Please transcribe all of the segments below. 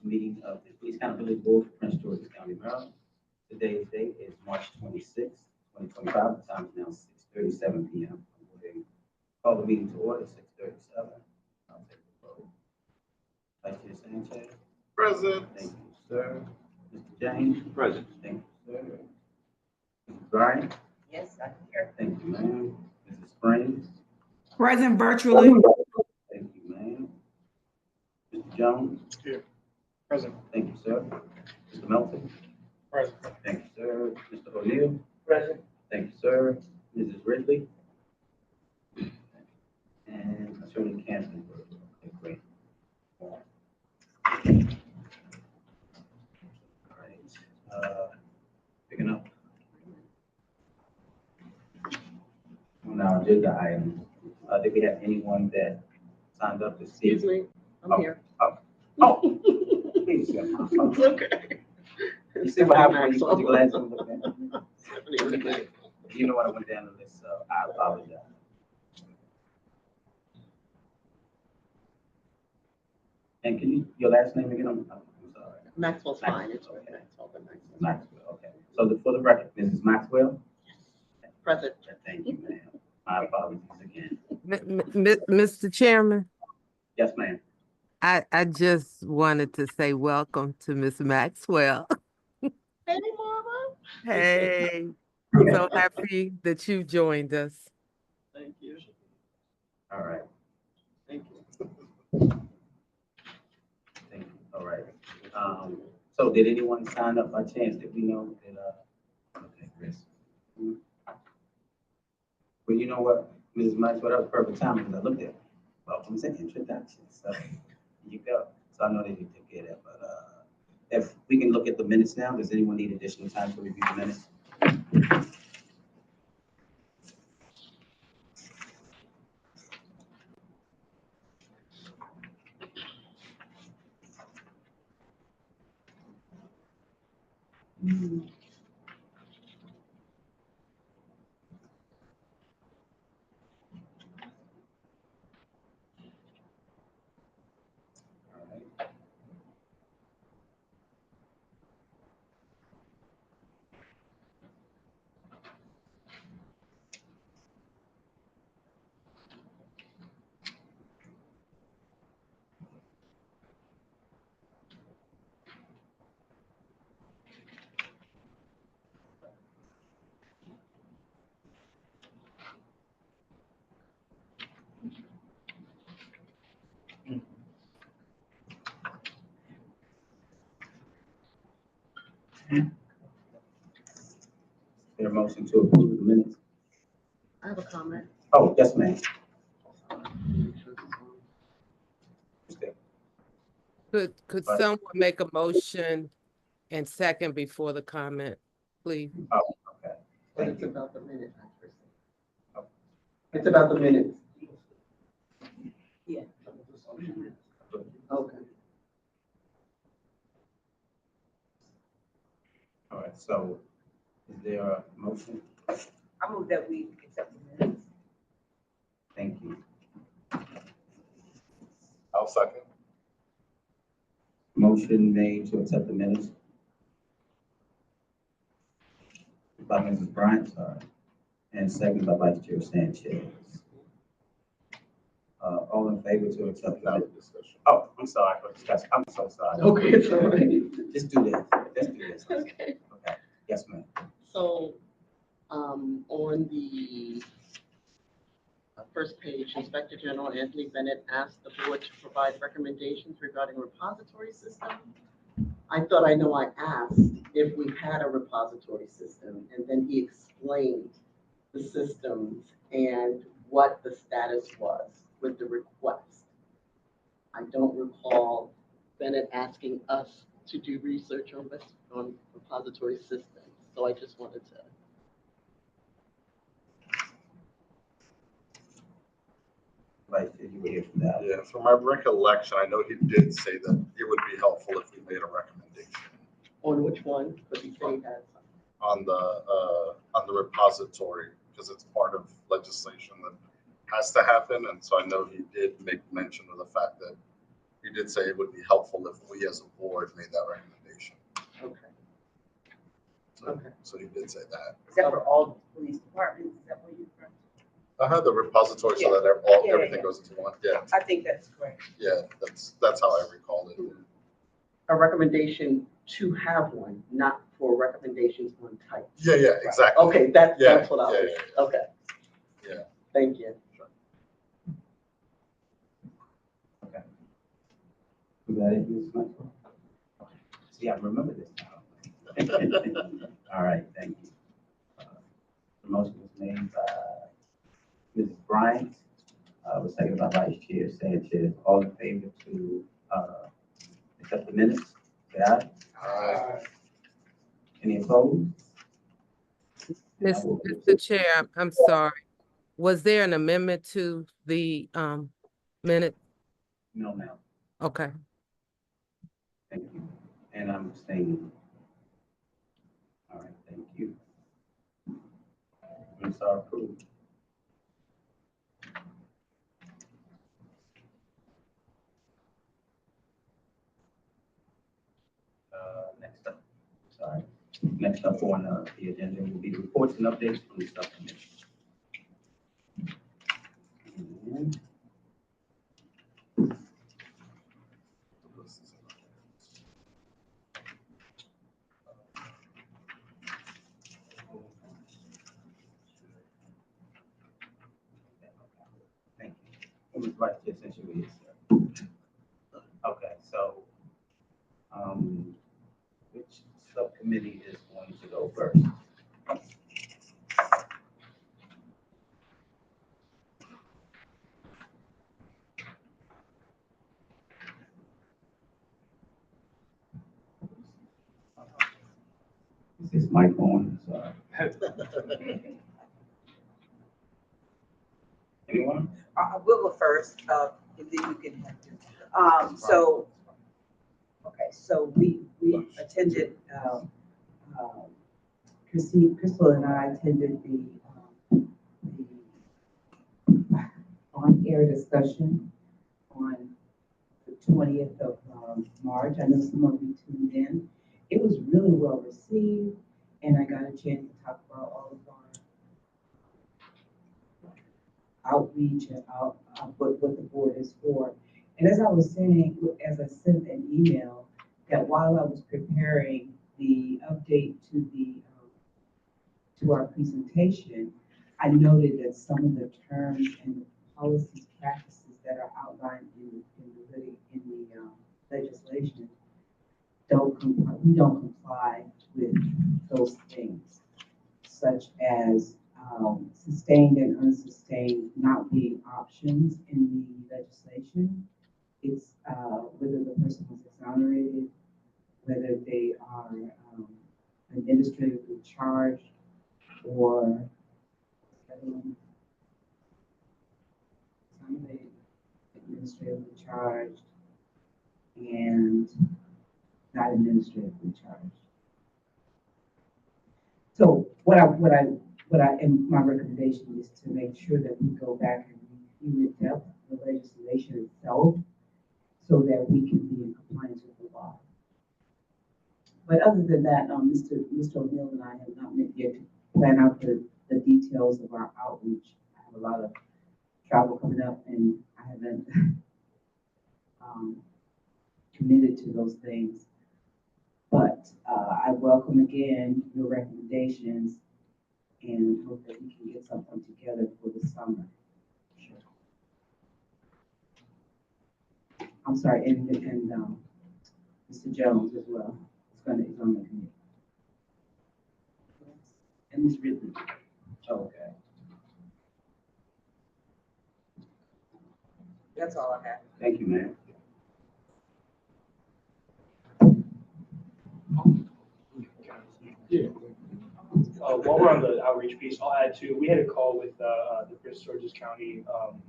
meeting of the Police Accountability Board for Prince George's County, Maryland. Today's date is March 26th, 2025. The time is now 6:37 p.m. I'm going to call the meeting to order, 6:37. I'll take the vote. Vice Chair Sanchez. Present. Thank you, sir. Mr. James. Present. Thank you, sir. Mrs. Bryant. Yes, I'm here. Thank you, ma'am. Mrs. Springs. Present virtually. Thank you, ma'am. Mr. Jones. Here. Present. Thank you, sir. Mr. Melton. Present. Thank you, sir. Mr. O'Neill. Present. Thank you, sir. Mrs. Ridley. And Attorney Campbell. Okay, great. All right. Picking up on our agenda items. Did we have anyone that signed up to speak? Excuse me, I'm here. Oh, please, yeah. It's okay. You see what happened when you put your glasses on? Stephanie. You know what, I went down the list, so I apologize. And can you, your last name again? I'm sorry. Maxwell's fine, it's Okay. Maxwell, but Maxwell's Maxwell, okay. So for the record, Mrs. Maxwell? present. Thank you, ma'am. My apologies again. Mr. Chairman, Yes, ma'am. I just wanted to say welcome to Miss Maxwell. Hey, Mama. Hey, so happy that you joined us. Thank you. All right. Thank you. Thank you. All right. So did anyone sign up by chance? Did we know that, okay, Chris. Well, you know what, Mrs. Maxwell, that was perfect timing because I looked at, welcome to introduction. So here you go. So I know that you took care of that, but if we can look at the minutes now, does anyone need additional time to review the minutes? All right. There a motion to approve the minutes? I have a comment. Oh, yes, ma'am. Okay. Could Right. someone make a motion and second before the comment, please? Oh, okay. Thank It's you. about the minute, actually. It's about the minutes. Yeah. Okay. All right, so is there a motion? I move that we accept the minutes. Thank you. I'll second. Motion made to accept the minutes by Mrs. Bryant, sorry, and second by Vice Chair Sanchez. All in favor to accept the Now minutes? discussion. Oh, I'm sorry for discussion. I'm so sorry. Okay, it's all right. Just do this. Just do this. Okay. Okay. Yes, ma'am. So, on the first page, Inspector General Anthony Bennett asked the board to provide recommendations regarding repository system. I thought I asked if we had a repository system, and then he explained the systems and what the status was with the request. I don't recall Bennett asking us to do research on repository systems, so I just wanted to. Vice Chair, you were here for that. Yeah, from my recollection, I know he did say that it would be helpful if we made a recommendation On which one? Because he said he had some. on the repository, because it's part of legislation that has to happen. And so I know he did make mention of the fact that He did say it would be helpful if we as a board made that recommendation. Okay. So, Okay. so he did say that. Is that for all the police departments? Is that what you're referring to? I had the repository so that Yeah, everything yeah. goes into one. Yeah, I think that's correct. yeah, that's how I recall it. A recommendation to have one, not for recommendations on type. Yeah, exactly. Okay, that's what I Yeah, was, okay. Yeah. Thank you. Okay. Was that it, Ms. Maxwell? See, I remember this now. All right, thank you. The motion was made by Mrs. Bryant, was seconded by Vice Chair Sanchez. All in favor to, accept the minutes, say aye. Any opposed? Mr. Chair, I'm sorry. Was there an amendment to the minute? No, ma'am. Okay. Thank you. And I'm abstaining. All right, thank you. Minutes are approved. Next up on the agenda will be reports and updates from the subcommittee. And thank you. Ms. Vice Chair, since you were here, sir. Okay, so, which subcommittee is going to go first? Is this mic on? Sorry. Anyone? We'll go first, and then you can have so we attended, Crystal and I attended the on-air discussion on the 20th of March. I know some of you tuned in. It was really well received, and I got a chance to talk about all of our outreach and what the board is for. And as I was saying, as I sent an email, that while I was preparing the update to our presentation, I noted that some of the terms and policies, practices that are outlined in the legislation we don't comply with those things, such as sustained and unsustained not being options in the legislation. It's whether the person was exonerated, whether they are administratively charged, or exonerated, administratively charged, and not administratively charged. So and my recommendation is to make sure that we go back and review in depth the legislation itself, so that we can be in compliance with the law. But other than that, Mr. O'Neill and I have not met yet to plan out the details of our outreach. I have a lot of travel coming up, and I haven't committed to those things. But I welcome again your recommendations, and hope that we can get something together for the summer. I'm sorry, and Mr. Jones as well. It's on the committee. And Ms. Ridley. Okay. That's all I have. Thank you, ma'am. Yeah. While we're on the outreach piece, I'll add too, we had a call with the Prince George's County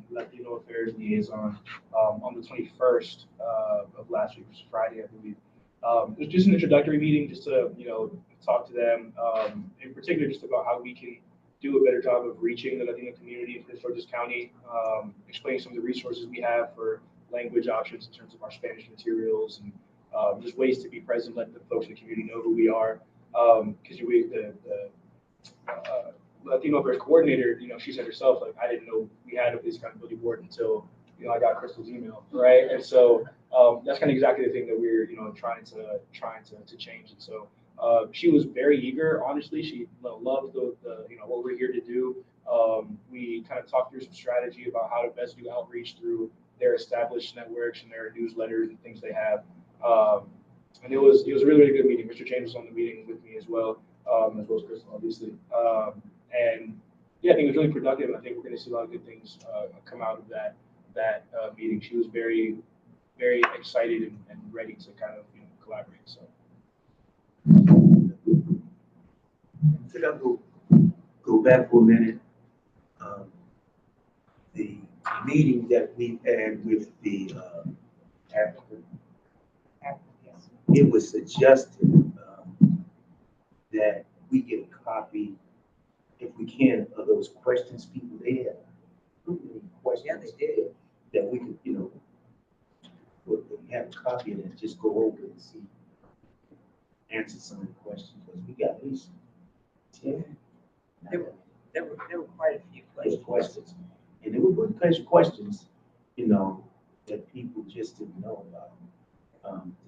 Latino Affairs Liaison on the 21st of last week, which was Friday, I believe. It was just an introductory meeting, just to talk to them, in particular just about how we can do a better job of reaching the Latino community in Prince George's County, explaining some of the resources we have for language options in terms of our Spanish materials and just ways to be present, let the folks in the community know who we are. Because the Latino Affairs coordinator, she said herself, like, I didn't know we had this accountability board until, I got Crystal's email, right? And so that's kind of exactly the thing that we're, trying to change. And so she was very eager, honestly. She loved the what we're here to do. We kind of talked through some strategy about how to best do outreach through their established networks and their newsletters and things they have. And it was a really, really good meeting. Mr. James was on the meeting with me as well as Crystal, obviously. And yeah, I think it was really productive. I think we're going to see a lot of good things come out of that meeting. She was very, very excited and ready to kind of collaborate. So. Could I go back for a minute? The meeting that we had with the applicant, it was suggested that we get a copy, if we can, of those questions people they had. Questions, yeah, they did. That we could, have a copy and just go over it and see, answer some of the questions, because we got at least 10. There were quite a few questions. And there were good questions, that people just didn't know about.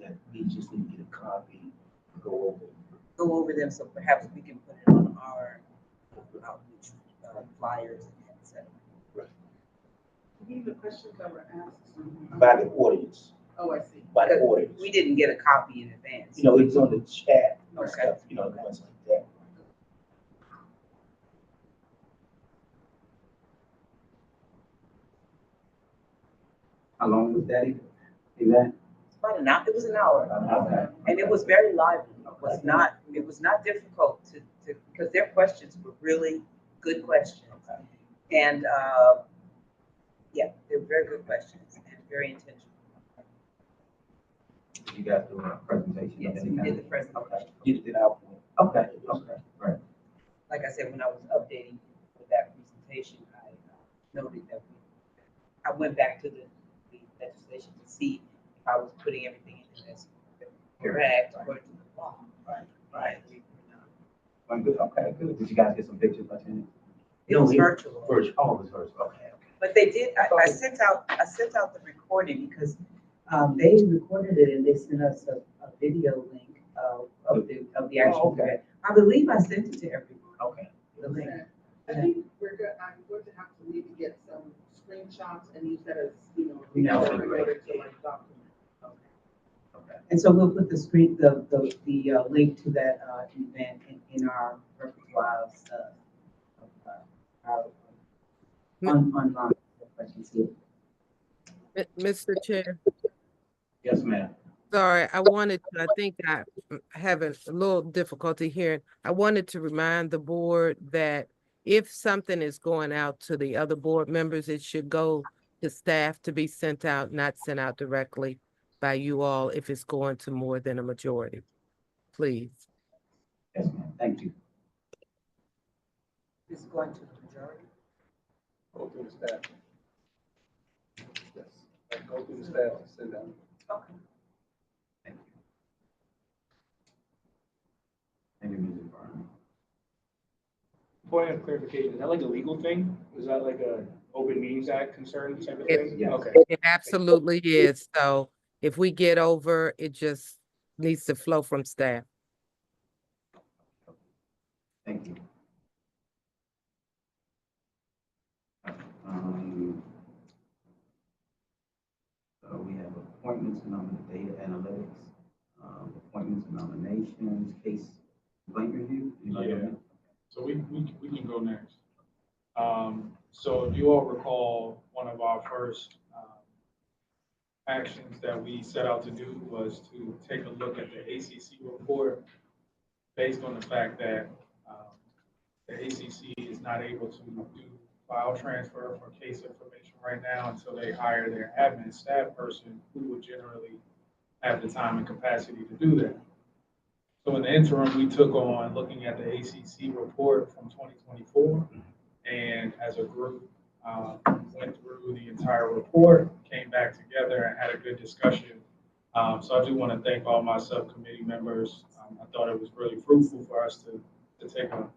That we just need to get a copy, go over them, so perhaps we can put it on our outreach flyers, etc. Right. These are questions that were asked By the audience. Oh, I see. By the audience. We didn't get a copy in advance. It's on the chat and Okay. stuff, things like that. How long was that event? About an hour. It was an hour. Okay. And it was very lively. It was not difficult to because their questions were really good questions. Okay. And yeah, they were very good questions and very intentional. You guys do a presentation? Yes, we did the presentation. Okay. You did our point. Okay, right. Like I said, when I was updating for that presentation, I noted that I went back to the legislation to see if I was putting everything in as correct according to the law. Right. Good. Okay, good. Did you guys get some pictures by chance? It was virtual. Virtual. Oh, it was virtual. Okay. But they did. I sent out the recording because they recorded it and they sent us a video link of the actual event. I believe I sent it to everyone. Okay. The link. I think we're good. I'm going to have to maybe get some screenshots and use that as, in order to like document. Okay. And so we'll put the link to that event in our repertoire online. If I can see it. Mr. Chair, Yes, ma'am. sorry, I think I'm having a little difficulty hearing. I wanted to remind the board that if something is going out to the other board members, it should go to staff to be sent out, not sent out directly by you all if it's going to more than a majority. Please. Yes, ma'am. Thank you. It's going to the majority. Go through the staff. Yes, go through the staff and send out. Okay. Thank you. Thank you, Mrs. Brown. Point of clarification, is that like a legal thing? Is that like a Open Meetings Act concern type of thing? Yes. Okay. It absolutely is. So if we get over, it just needs to flow from staff. Thank you. So we have appointments and data analytics, appointments and nominations, case complaint review. Yeah. So we can go next. So if you all recall, one of our first actions that we set out to do was to take a look at the ACC report based on the fact that the ACC is not able to do file transfer for case information right now until they hire their admin staff person who would generally have the time and capacity to do that. So in the interim, we took on looking at the ACC report from 2024, and as a group, went through through the entire report, came back together and had a good discussion. So I do want to thank all my subcommittee members. I thought it was really fruitful for us to take a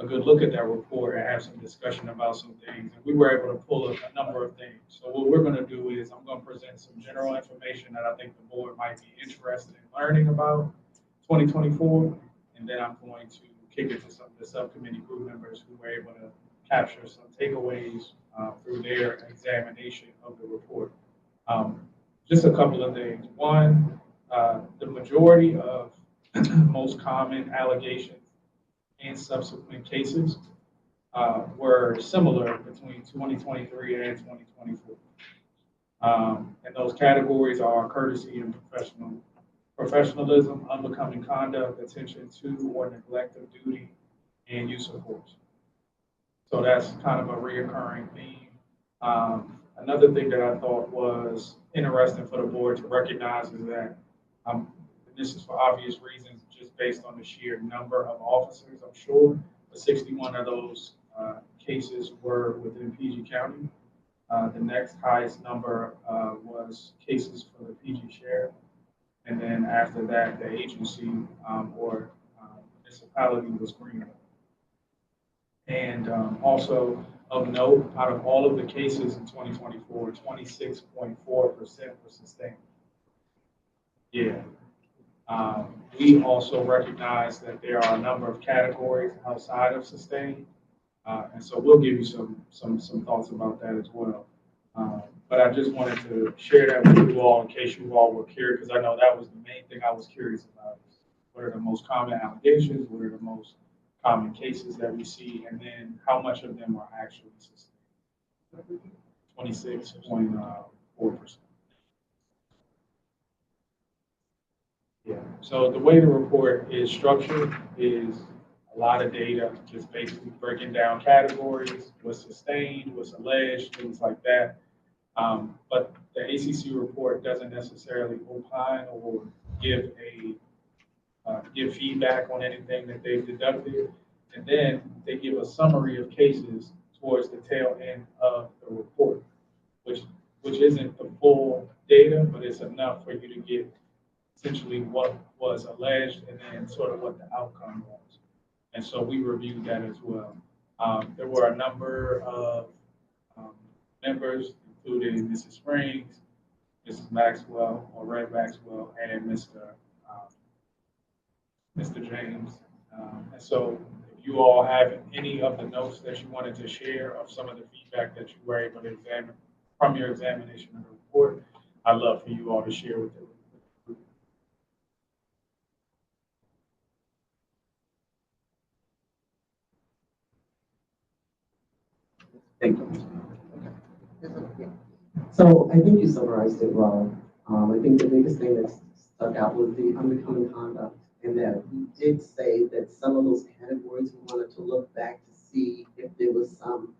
good look at that report and have some discussion about some things. And we were able to pull a number of things. So what we're going to do is I'm going to present some general information that I think the board might be interested in learning about 2024. And then I'm going to kick it to some of the subcommittee group members who were able to capture some takeaways through their examination of the report. Just a couple of things. One, the majority of most common allegations and subsequent cases were similar between 2023 and 2024. And those categories are courtesy and professionalism, unbecoming conduct, attention to or neglect of duty, and use of force. So that's kind of a reoccurring theme. Another thing that I thought was interesting for the board to recognize is that, and this is for obvious reasons, just based on the sheer number of officers, I'm sure, but 61 of those cases were within PG County. The next highest number was cases for the PG Sheriff. And then after that, the agency or municipality was Greenville. And also of note, out of all of the cases in 2024, 26.4% were sustained. Yeah. We also recognize that there are a number of categories outside of sustained. And so we'll give you some thoughts about that as well. But I just wanted to share that with you all in case you all were curious, because I know that was the main thing I was curious about. What are the most common allegations? What are the most common cases that we see? And then how much of them are actually sustained? 26.4%. Yeah. So the way the report is structured is a lot of data, just basically breaking down categories, what's sustained, what's alleged, things like that. But the ACC report doesn't necessarily opine or give feedback on anything that they've deducted. And then they give a summary of cases towards the tail end of the report, which isn't the full data, but it's enough for you to get essentially what was alleged and then sort of what the outcome was. And so we reviewed that as well. There were a number of members, including Mrs. Springs, Mrs. Maxwell, or Red Maxwell, and Mr. James. And so if you all have any of the notes that you wanted to share of some of the feedback that you were able to examine from your examination of the report, I'd love for you all to share with the group. Thank you. So I think you summarized it well. I think the biggest thing that stuck out was the unbecoming conduct, and that we did say that some of those categories we wanted to look back to see if there was some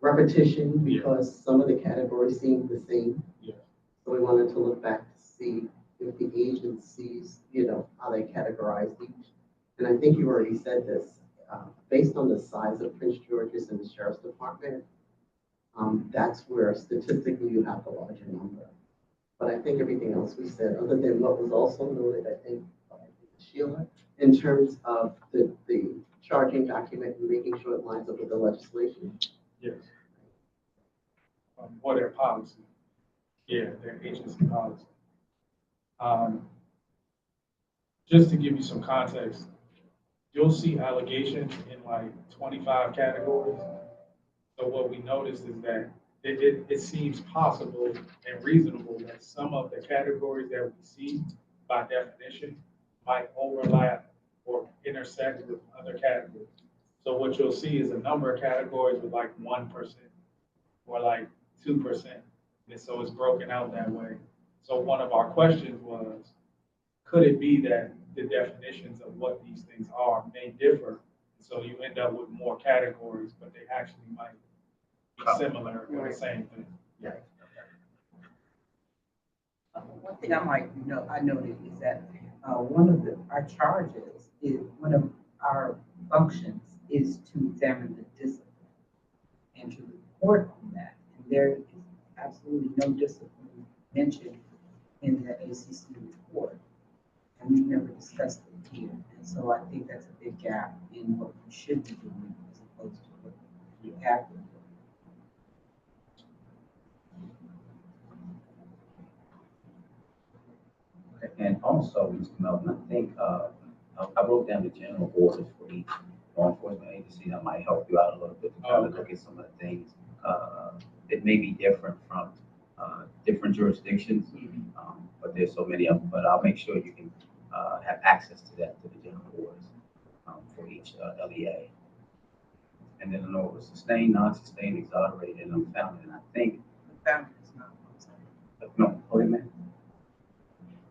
repetition, because some of the categories seemed the same. Yeah. So we wanted to look back to see if the agencies, how they categorized each. And I think you already said this, based on the size of Prince George's and the Sheriff's Department, that's where statistically you have the larger number. But I think everything else we said, other than what was also noted, I think by Sheila, in terms of the charging document and making sure it lines up with the legislation. Yes. Or their policy. Yeah, their agency policy. Just to give you some context, you'll see allegations in like 25 categories. So what we noticed is that it seems possible and reasonable that some of the categories that we see by definition might overlap or intersect with other categories. So what you'll see is a number of categories with like 1% or like 2%. And so it's broken out that way. So one of our questions was, could it be that the definitions of what these things are may differ? So you end up with more categories, but they actually might be similar or the same thing. Yeah. One thing I noted is that one of our charges is, one of our functions is to examine the discipline and to report on that. And there absolutely no discipline mentioned in the ACC report. And we never discussed it here. And so I think that's a big gap in what we should be doing as opposed to what we have been doing. And also, Mr. Melvin, I think, I wrote down the general orders for each law enforcement agency that might help you out a little bit to kind of look at some of the things, that may be different from, different jurisdictions. But there's so many of them, but I'll make sure you can, have access to that, to the general orders, for each, LEA. And then I know it was sustained, non-sustained, exonerated, and unfounded, and I think, Found it's not. no, wait a minute.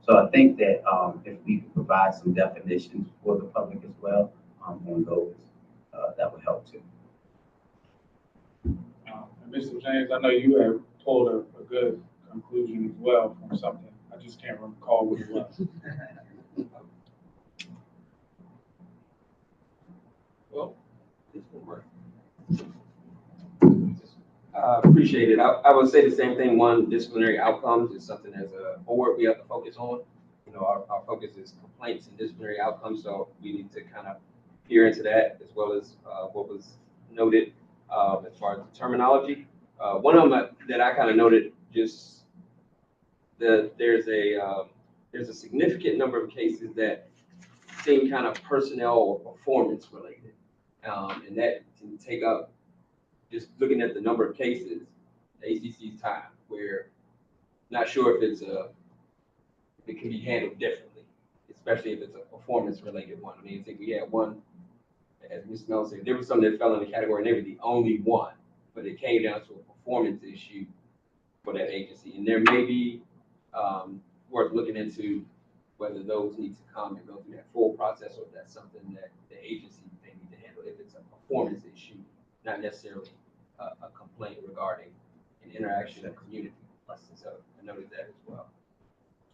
So I think that, if we could provide some definitions for the public as well, on those, that would help too. And Mr. James, I know you have pulled a good conclusion as well from something. I just can't recall what it was. Well, This will work. Appreciate it. I would say the same thing. One, disciplinary outcomes is something as a board we have to focus on. You know, our focus is complaints and disciplinary outcomes, so we need to kind of peer into that as well as what was noted as far as the terminology. One of them that I kind of noted, just there's a significant number of cases that seem kind of personnel or performance related, and that can take up, just looking at the number of cases, the ACC's time, where not sure if it can be handled differently, especially if it's a performance-related one. I mean, I think we had one, as Ms. Mel said, there was some that fell in the category, and they were the only one, but it came down to a performance issue for that agency. And there may be worth looking into whether those need to come and go through that full process, or if that's something that the agency may need to handle if it's a performance issue, not necessarily a complaint regarding an interaction of community. So I noted that as well.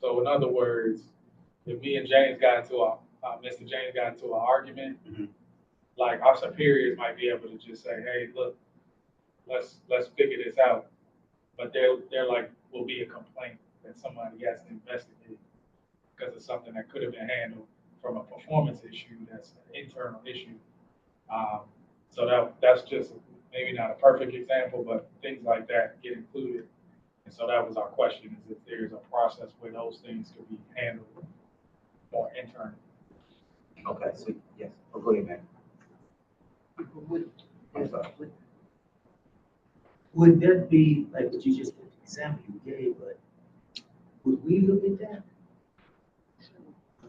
so in other words, if me and James got into Mr. James got into an argument, like our superiors might be able to just say, hey, look, let's figure this out. But they're like, will be a complaint that somebody has to investigate because of something that could have been handled from a performance issue that's an internal issue. So that's just maybe not a perfect example, but things like that get included. And so that was our question, is if there's a process where those things could be handled more internally. Okay, so, yes, go ahead, man. I'm sorry. Would that be, like what you just, example you gave, but would we look at that?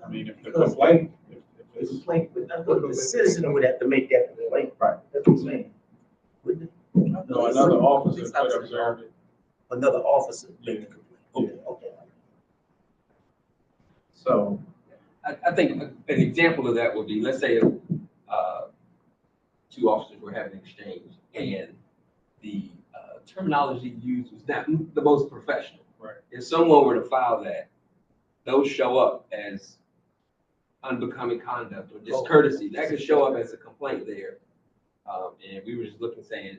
I mean, if the Because complaint, if The it's, complaint, but that's what the citizen would have to make that complaint, right? That's what I'm saying. Wouldn't it? no, another officer could observe it. Another officer make the complaint. Okay. So, I think an example of that would be, let's say, two officers were having an exchange, and the terminology used was not the most professional. Right. If someone were to file that, those show up as unbecoming conduct or discourtesy. That could show up as a complaint there. And we were just looking, saying,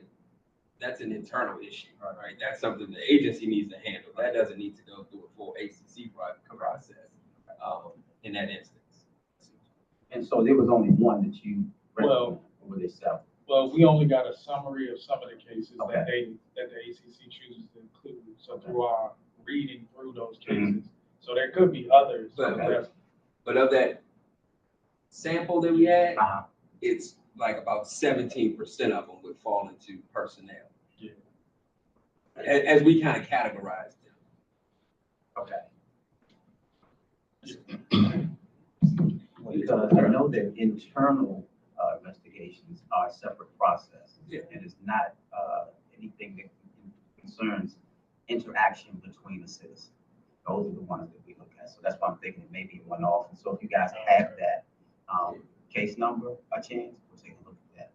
that's an internal issue, right? That's something the agency needs to handle. That doesn't need to go through a full ACC process in that instance. and so there was only one that you read Well- over this several. Well, we only got a summary of some of the cases Okay. that the ACC chooses to include. So through our reading through those cases, so there could be others. But- that's- But of that sample that we had, Uh-huh. it's like about 17% of them would fall into personnel. Yeah. As we kind of categorized them. Okay. Because I know that internal investigations are a separate process. Yeah. And it's not anything that concerns interaction between the citizens. Those are the ones that we look at. So that's why I'm thinking it may be one-off. And so if you guys have that case number, a chance, we'll take a look at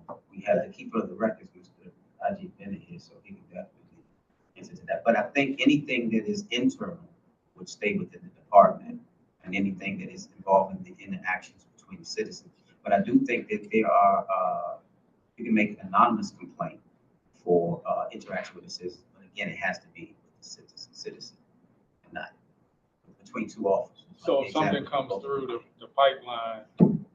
that. We have the keeper of the records, Mr. I.G. Bennett here, so he can definitely answer to that. But I think anything that is internal would stay within the department, and anything that is involved in the interactions between the citizens. But I do think that there are, you can make an anonymous complaint for interaction with the citizens. But again, it has to be with the citizen and not between two officers. So Like if the something example comes of- through the pipeline,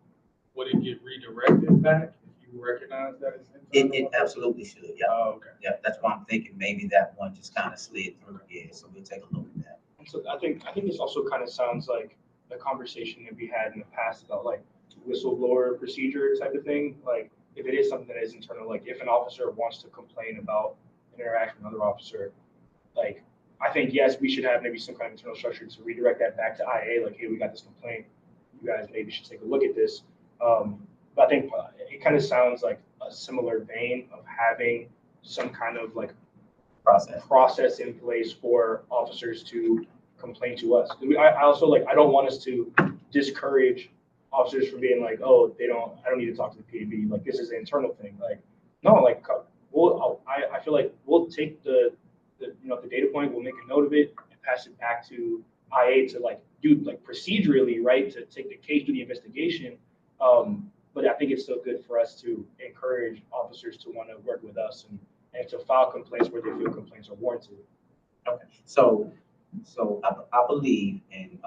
would it get redirected back if you recognize that it's internal? It absolutely should, yeah. Oh, okay. Yeah, that's why I'm thinking maybe that one just kind of slid through, yeah, so we'll take a look at that. So I think this also kind of sounds like the conversation that we had in the past about like whistleblower procedure type of thing. Like if it is something that is internal, like if an officer wants to complain about an interaction with another officer, like I think, yes, we should have maybe some kind of internal structure to redirect that back to IA, like, hey, we got this complaint. You guys maybe should take a look at this. But I think it kind of sounds like a similar vein of having some kind of like process in place for officers to complain to us. I also like, I don't want us to discourage officers from being like, oh, I don't need to talk to the PAB. Like, this is an internal thing. Like, no, like, I feel like we'll take the data point, we'll make a note of it and pass it back to IA to like do like procedurally, right, to take the case, do the investigation. But I think it's still good for us to encourage officers to want to work with us and to file complaints where they feel complaints are warranted. Okay, so I believe in,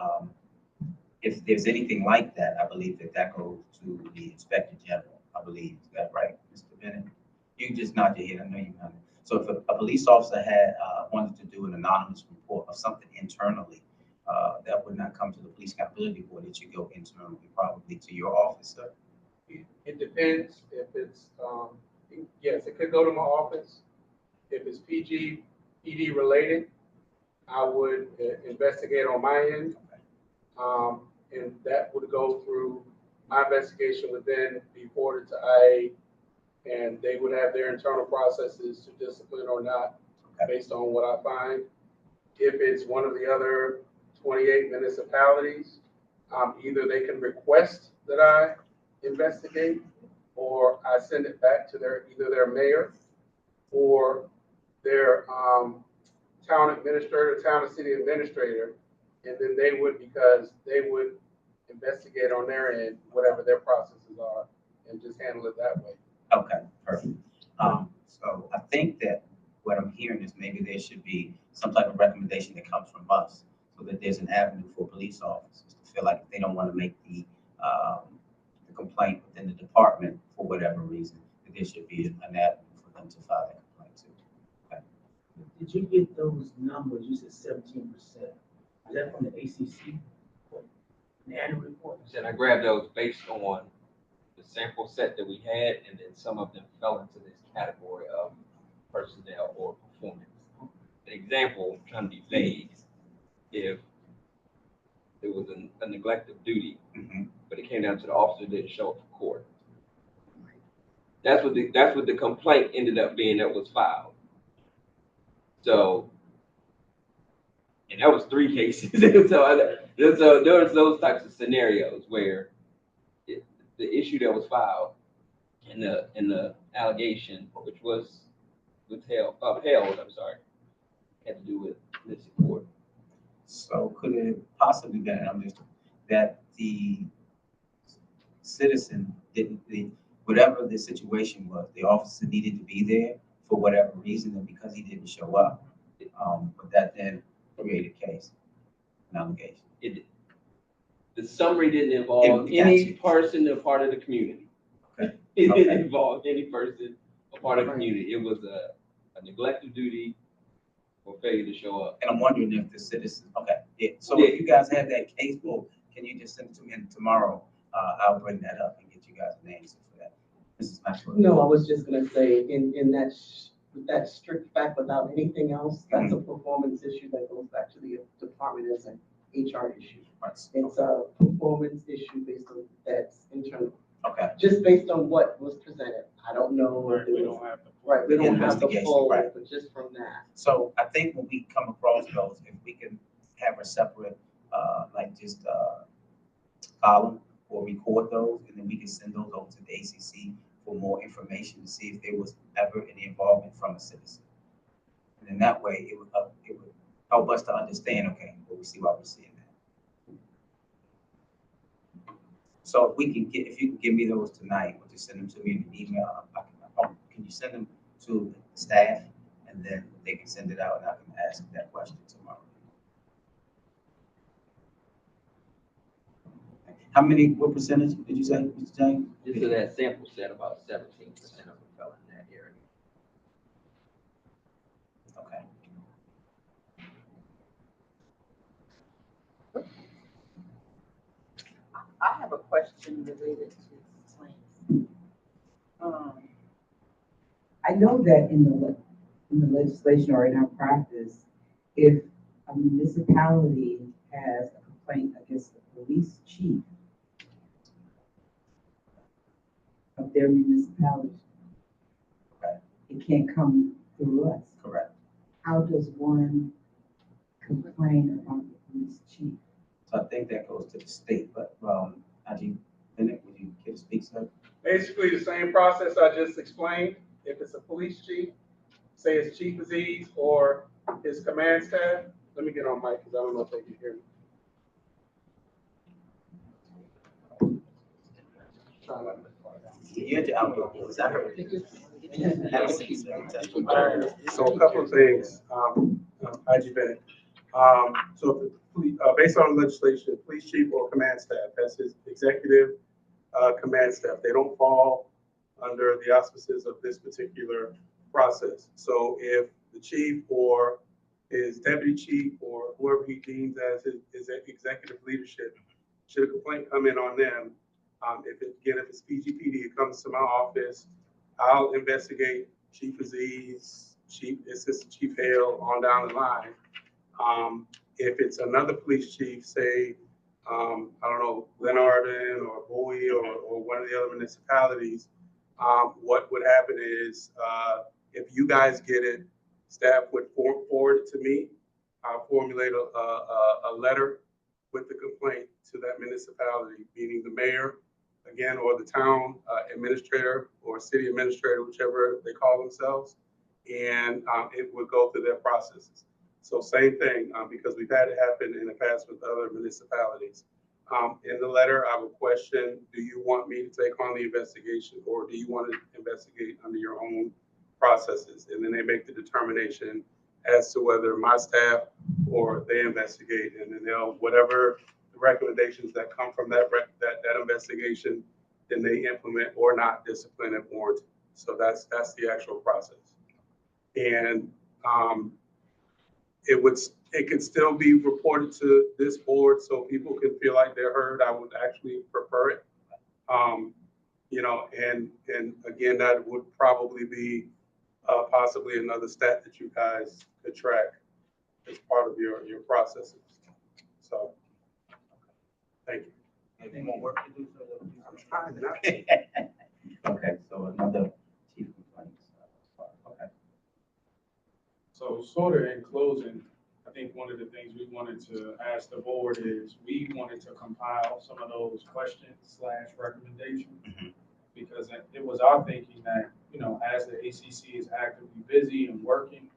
if there's anything like that, I believe that goes to the Inspector General. I believe, is that right, Mr. Bennett? You can just nod your head, I know you nodded. So if a police officer had, wanted to do an anonymous report of something internally, that would not come to the Police Accountability Board, it should go internally, probably to your office, sir. It depends if it's, yes, it could go to my office. If it's PD related, I would investigate on my end. And that would go through my investigation would then be forwarded to IA, and they would have their internal processes to discipline or not based on what I find. If it's one of the other 28 municipalities, either they can request that I investigate, or I send it back to either their mayor or their town administrator, town and city administrator, and then they would investigate on their end, whatever their processes are, and just handle it that way. Okay, perfect. So I think that what I'm hearing is maybe there should be some type of recommendation that comes from us, so that there's an avenue for police officers to feel like if they don't want to make the complaint within the department for whatever reason, that there should be an avenue for them to file that complaint too. Okay. Did you get those numbers? You said 17%. Is that from the ACC? The annual report? And I grabbed those based on the sample set that we had, and then some of them fell into this category of personnel or performance. An example, trying to be vague, if there was a neglect of duty, but it came down to the officer didn't show up for court. That's what the complaint ended up being that was filed. So, and that was 3 cases. so there was those types of scenarios where the issue that was filed and the allegation, which was upheld, I'm sorry, had to do with this court. So could it possibly be that the citizen whatever the situation was, the officer needed to be there for whatever reason, and because he didn't show up, would that then create a case, an allegation? The summary didn't involve any person or part of the community. Okay. It didn't involve any person or part of the community. It was a neglect of duty or failure to show up. And I'm wondering if the citizens, so if you guys have that case book, can you just send it to me, and tomorrow I'll bring that up and get you guys names for that. Mrs. Maxwell. No, I was just gonna say, in that strict fact, without anything else, that's a performance issue that goes back to the department as an HR issue. It's a performance issue based on that's internal. Okay. Just based on what was presented. I don't know. Right, we don't have the Right, we don't have the full, right. but just from that. So I think when we come across those, if we can have a separate, column or record those, and then we can send those over to the ACC for more information to see if there was ever any involvement from a citizen. And then that way it would help us to understand, okay, well, we see why we're seeing that. So if you can give me those tonight, or just send them to me in an email, can you send them to staff and then they can send it out and I can ask that question tomorrow. How many, what percentage did you say, Mr. James? Just so that sample set, about 17% of them fell in that area. Okay. I have a question related to claims. I know that in the legislation or in our practice, if a municipality has a complaint against the police chief of their municipality, it can't come through us. Correct. How does one complain about the police chief? So I think that goes to the state, but, Ajay Bennett, would you care to speak, sir? Basically, the same process I just explained. If it's a police chief, say it's Chief Aziz or his command staff. Let me get on mic because I don't know if they can hear me. You had to outlook, was that her? Have a seat, sir. So a couple of things, IG Bennett. So if the based on legislation, police chief or command staff, that's his executive command staff. They don't fall under the auspices of this particular process. So if the chief or his deputy chief or whoever he deems as his executive leadership, should a complaint come in on them, if it's PGPD, it comes to my office, I'll investigate Chief Aziz, Assistant Chief Hale, on down the line. If it's another police chief, say, I don't know, Glenarden or Bowie or one of the other municipalities, what would happen is, if you guys get it, staff would forward it to me. I'll formulate a letter with the complaint to that municipality, meaning the mayor, again, or the town administrator or city administrator, whichever they call themselves, and it would go through their processes. So same thing, because we've had it happen in the past with other municipalities. In the letter, I would question, do you want me to take on the investigation, or do you want to investigate under your own processes? And then they make the determination as to whether my staff or they investigate, and then they'll, whatever the recommendations that come from that investigation, then they implement or not discipline if warranted. So that's the actual process. And it could still be reported to this board so people can feel like they're heard. I would actually prefer it. And again, that would probably be possibly another stat that you guys could track as part of your processes. So, thank you. Any more work to do? I'm trying not. Okay, so another chief complaint. Okay. So sort of in closing, I think one of the things we wanted to ask the board is we wanted to compile some of those questions / recommendations. Because it was our thinking that, as the ACC is actively busy and working,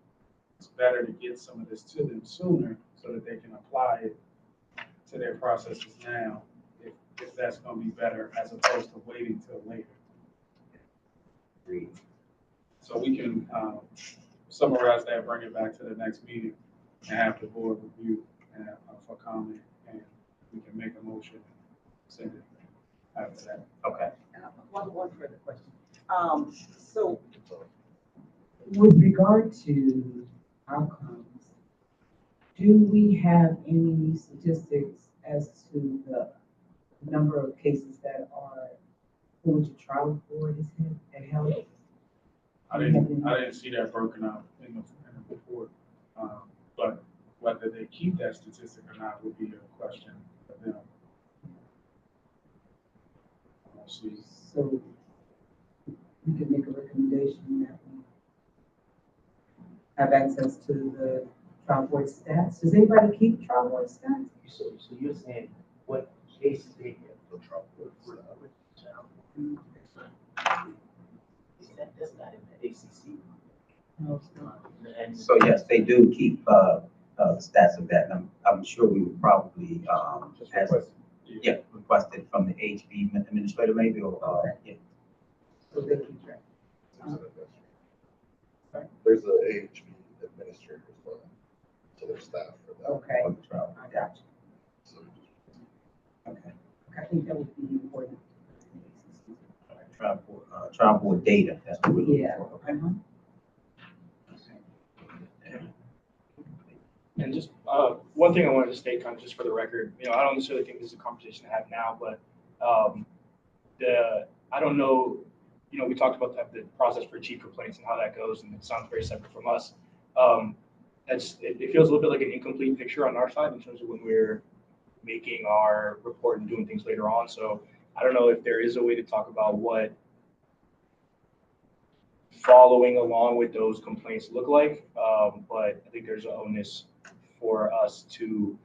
it's better to get some of this to them sooner so that they can apply it to their processes now, if that's going to be better, as opposed to waiting till later. So we can summarize that, bring it back to the next meeting, and have the board review for comment, and we can make a motion and send it after that. Okay. One further question. So With regard to outcomes, do we have any statistics as to the number of cases that are going to trial before this held? I didn't see that broken out in the report, but whether they keep that statistic or not would be a question for them. We'll see. So we can make a recommendation that we have access to the trial board stats. Does anybody keep trial board stats? So you're saying what cases they get for trouble for that's not in the ACC. No, it's not. And So yes, they do keep the stats of that. And I'm sure we would probably request it from the HB administrator maybe, or yeah. So they keep track. There's a AHP administrator as well, to their staff for that. Okay, On the trial. I got So you. Okay. I think that would be important. Trial board data, that's what we're looking Yeah. for. Okay. Uh-huh. And just, one thing I wanted to state, kind of just for the record, I don't necessarily think this is a conversation to have now, but, I don't know, we talked about the process for chief complaints and how that goes, and it sounds very separate from us. It feels a little bit like an incomplete picture on our side in terms of when we're making our report and doing things later on. So I don't know if there is a way to talk about what following along with those complaints look like. But I think there's an onus for us to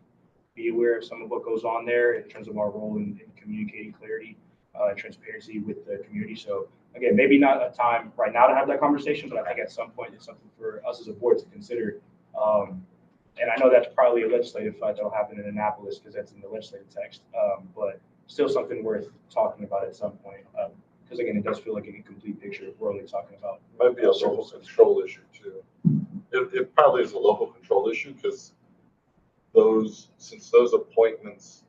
be aware of some of what goes on there in terms of our role in communicating clarity and transparency with the community. So again, maybe not a time right now to have that conversation, but I think at some point it's something for us as a board to consider. And I know that's probably a legislative fight that'll happen in Annapolis because that's in the legislative text, but still something worth talking about at some point. Because again, it does feel like an incomplete picture if we're only talking about. might be a local control issue too. It probably is a local control issue because since those appointments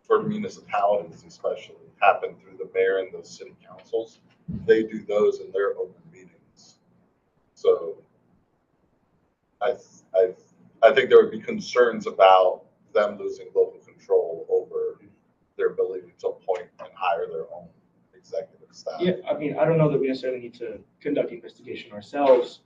for municipalities especially happen through the mayor and the city councils, they do those in their open meetings. So I think there would be concerns about them losing local control over their ability to appoint and hire their own executive staff. Yeah, I mean, I don't know that we necessarily need to conduct the investigation ourselves,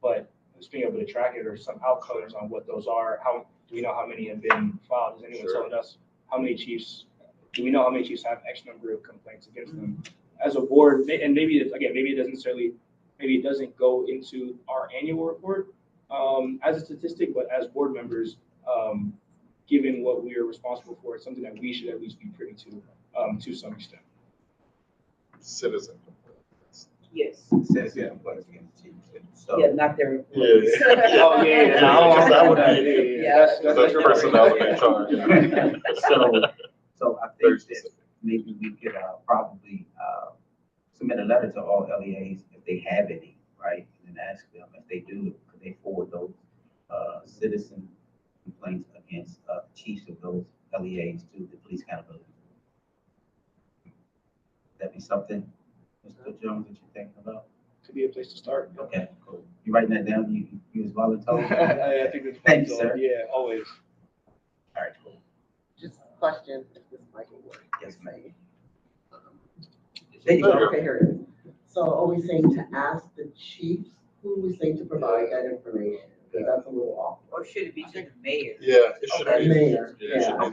but just being able to track it or some outcomes on what those are. Do we know how many have been filed? Is anyone Sure. telling us how many chiefs? Do we know how many chiefs have X number of complaints against them as a board? And maybe maybe it doesn't necessarily, maybe it doesn't go into our annual report as a statistic, but as board members, given what we are responsible for, it's something that we should at least be privy to some extent. Citizen complaints. Yes. Citizen complaints against chiefs. So, Yeah, not their. Yeah. Oh, yeah. No, that would be, Yeah. that's personnel in charge. So I think that maybe we could probably submit a letter to all LEAs if they have any, right? And then ask them if they do, could they forward those citizen complaints against chiefs of those LEAs to the police accountability. That be something, Mr. Jones, that you're thinking about? Could be a place to start. Okay, cool. You writing that down? You as volunteer? I think it's. Thank you, sir. Yeah, always. All right, cool. Just a question, if this mic will work. Yes, ma'am. There you go. Okay, here it is. So are we saying to ask the chiefs, who are we saying to provide that information? Because that's a little off. Or should it be to the mayor? Yeah, it should Okay, be. mayor, It should be yeah.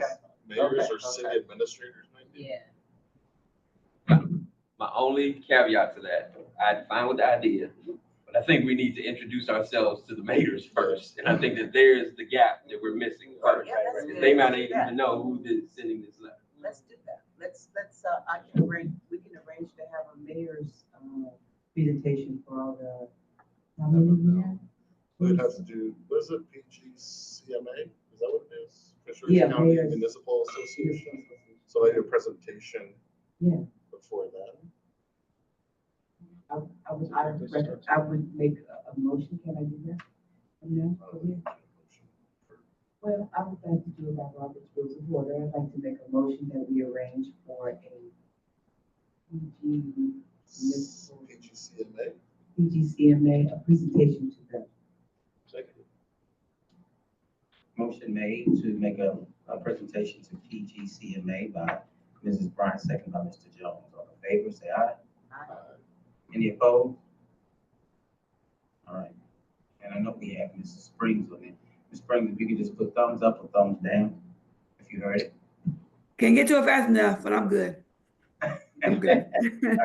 mayors or Okay, city okay. administrators maybe. Yeah. My only caveat to that, I'm fine with the idea, but I think we need to introduce ourselves to the mayors first. And I think that there's the gap that we're missing first. Yeah, that's Because good. they might not Let's do that. even know who is sending this letter. Let's do that. We can arrange to have a mayor's, presentation for all the, how many we have? We'd have to do, what is it, PGCMA? Is that what it is? Fisheries Yeah, County mayors. Municipal Association. So I do a presentation. Yeah. Before that. I would make a motion, can I do that? No? Well, I would like to do it by Robert's Rules of Order. I'd like to make a motion that we arrange for a PGCMA, a presentation to them. Motion made to make a presentation to PGCMA by Mrs. Bryant, second by Mr. Jones. All in favor, say aye. Aye. Any opposed? All right. And I know we have Mrs. Springs on it. Ms. Springs, if you could just put thumbs up or thumbs down, if you heard it. Can't get to it fast enough, but I'm good. I'm good. All right. All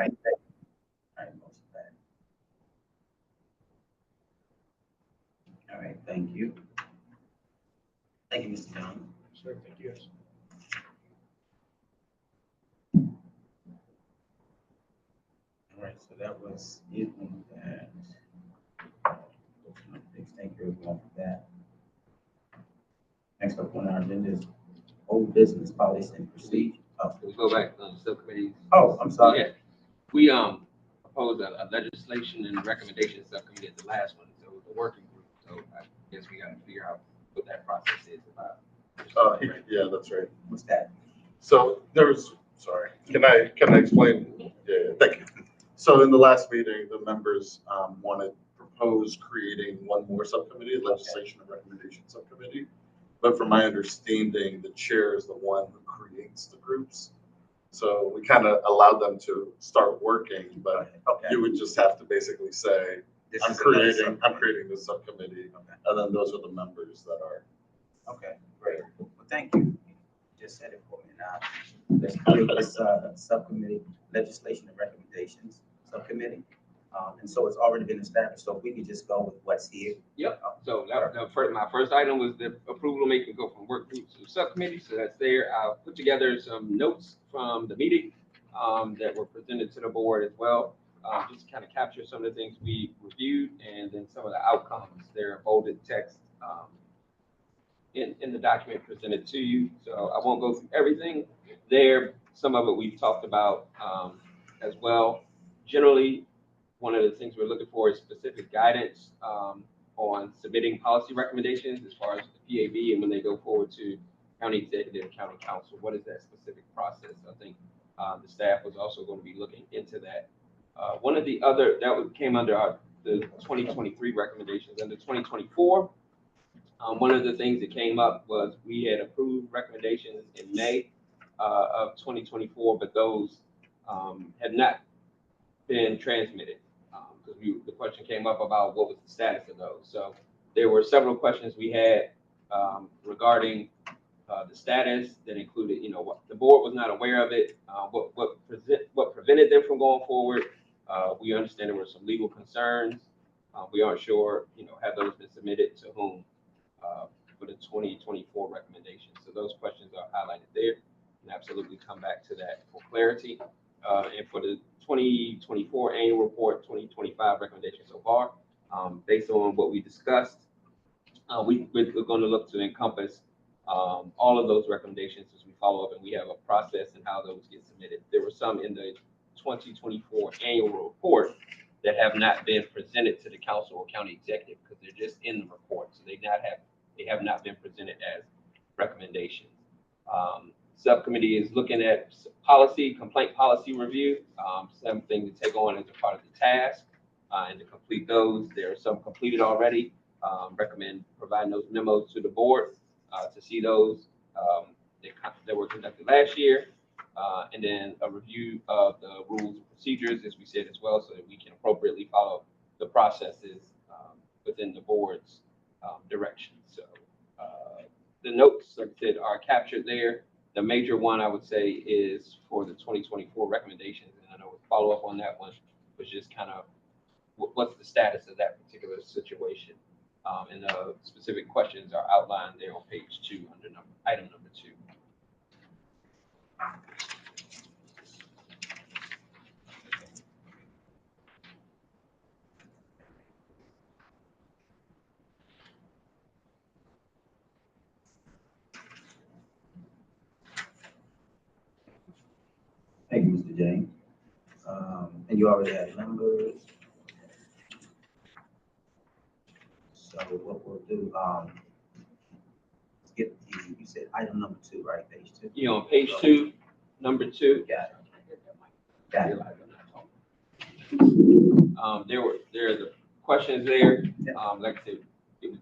right, motion passed. All right, thank you. Thank you, Mr. Jones. Sure, thank you guys. All right, so that was it on that. Thank you everyone for that. Next up on our agenda is old business policy and procedure. We'll go back on subcommittees. Oh, I'm sorry. Yeah, we, proposed a legislation and recommendation subcommittee at the last one, so it was a working group. So I guess we gotta figure out what that process is about. Yeah, that's right. What's that? So sorry, can I explain? Yeah, thank you. So in the last meeting, the members wanted propose creating one more subcommittee, legislation and recommendation subcommittee. But from my understanding, the chair is the one who creates the groups. So we kind of allowed them to start working, but Okay. you would just have to basically say, This I'm is another creating this subcommittee, and then those are the members that are. Okay, great. Well, thank you. You just said it for me. Now, let's create this subcommittee, legislation and recommendations subcommittee. And so it's already been established, so if we could just go with what's here. Yep. So my first item was the approval to make it go from work group to subcommittee. So that's there. I'll put together some notes from the meeting that were presented to the board as well. Just to kind of capture some of the things we reviewed and then some of the outcomes. They're bolded text in the document presented to you. So I won't go through everything there. Some of it we've talked about as well. Generally, one of the things we're looking for is specific guidance on submitting policy recommendations as far as the PAB and when they go forward to county executive and county council. What is that specific process? I think the staff was also going to be looking into that. One of the other, came under the 2023 recommendations. Under 2024, one of the things that came up was we had approved recommendations in May of 2024, but those had not been transmitted. Because the question came up about what was the status of those. So there were several questions we had regarding the status that included, what the board was not aware of it, what prevented them from going forward. We understand there were some legal concerns. We aren't sure, have those been submitted to whom for the 2024 recommendations. So those questions are highlighted there, and absolutely come back to that for clarity. And for the 2024 annual report, 2025 recommendations so far, based on what we discussed, we're going to look to encompass all of those recommendations as we follow up, and we have a process and how those get submitted. There were some in the 2024 annual report that have not been presented to the council or county executive because they're just in the report, so they have not been presented as recommendations. Subcommittee is looking at complaint policy review, something to take on as a part of the task, and to complete those. There are some completed already. Recommend providing those memos to the board to see those that were conducted last year, and then a review of the rules and procedures, as we said as well, so that we can appropriately follow the processes within the board's direction. So the notes, like I said, are captured there. The major one I would say is for the 2024 recommendations, and I know a follow up on that one was just kind of what's the status of that particular situation, and the specific questions are outlined there on page 2 under item number 2. Thank you, Mr. James. And you already have numbers. So what we'll do, get you said item number 2, right? Page 2. Yeah, on page 2, number 2. Got it. Got it. There are the questions there. Like I said, it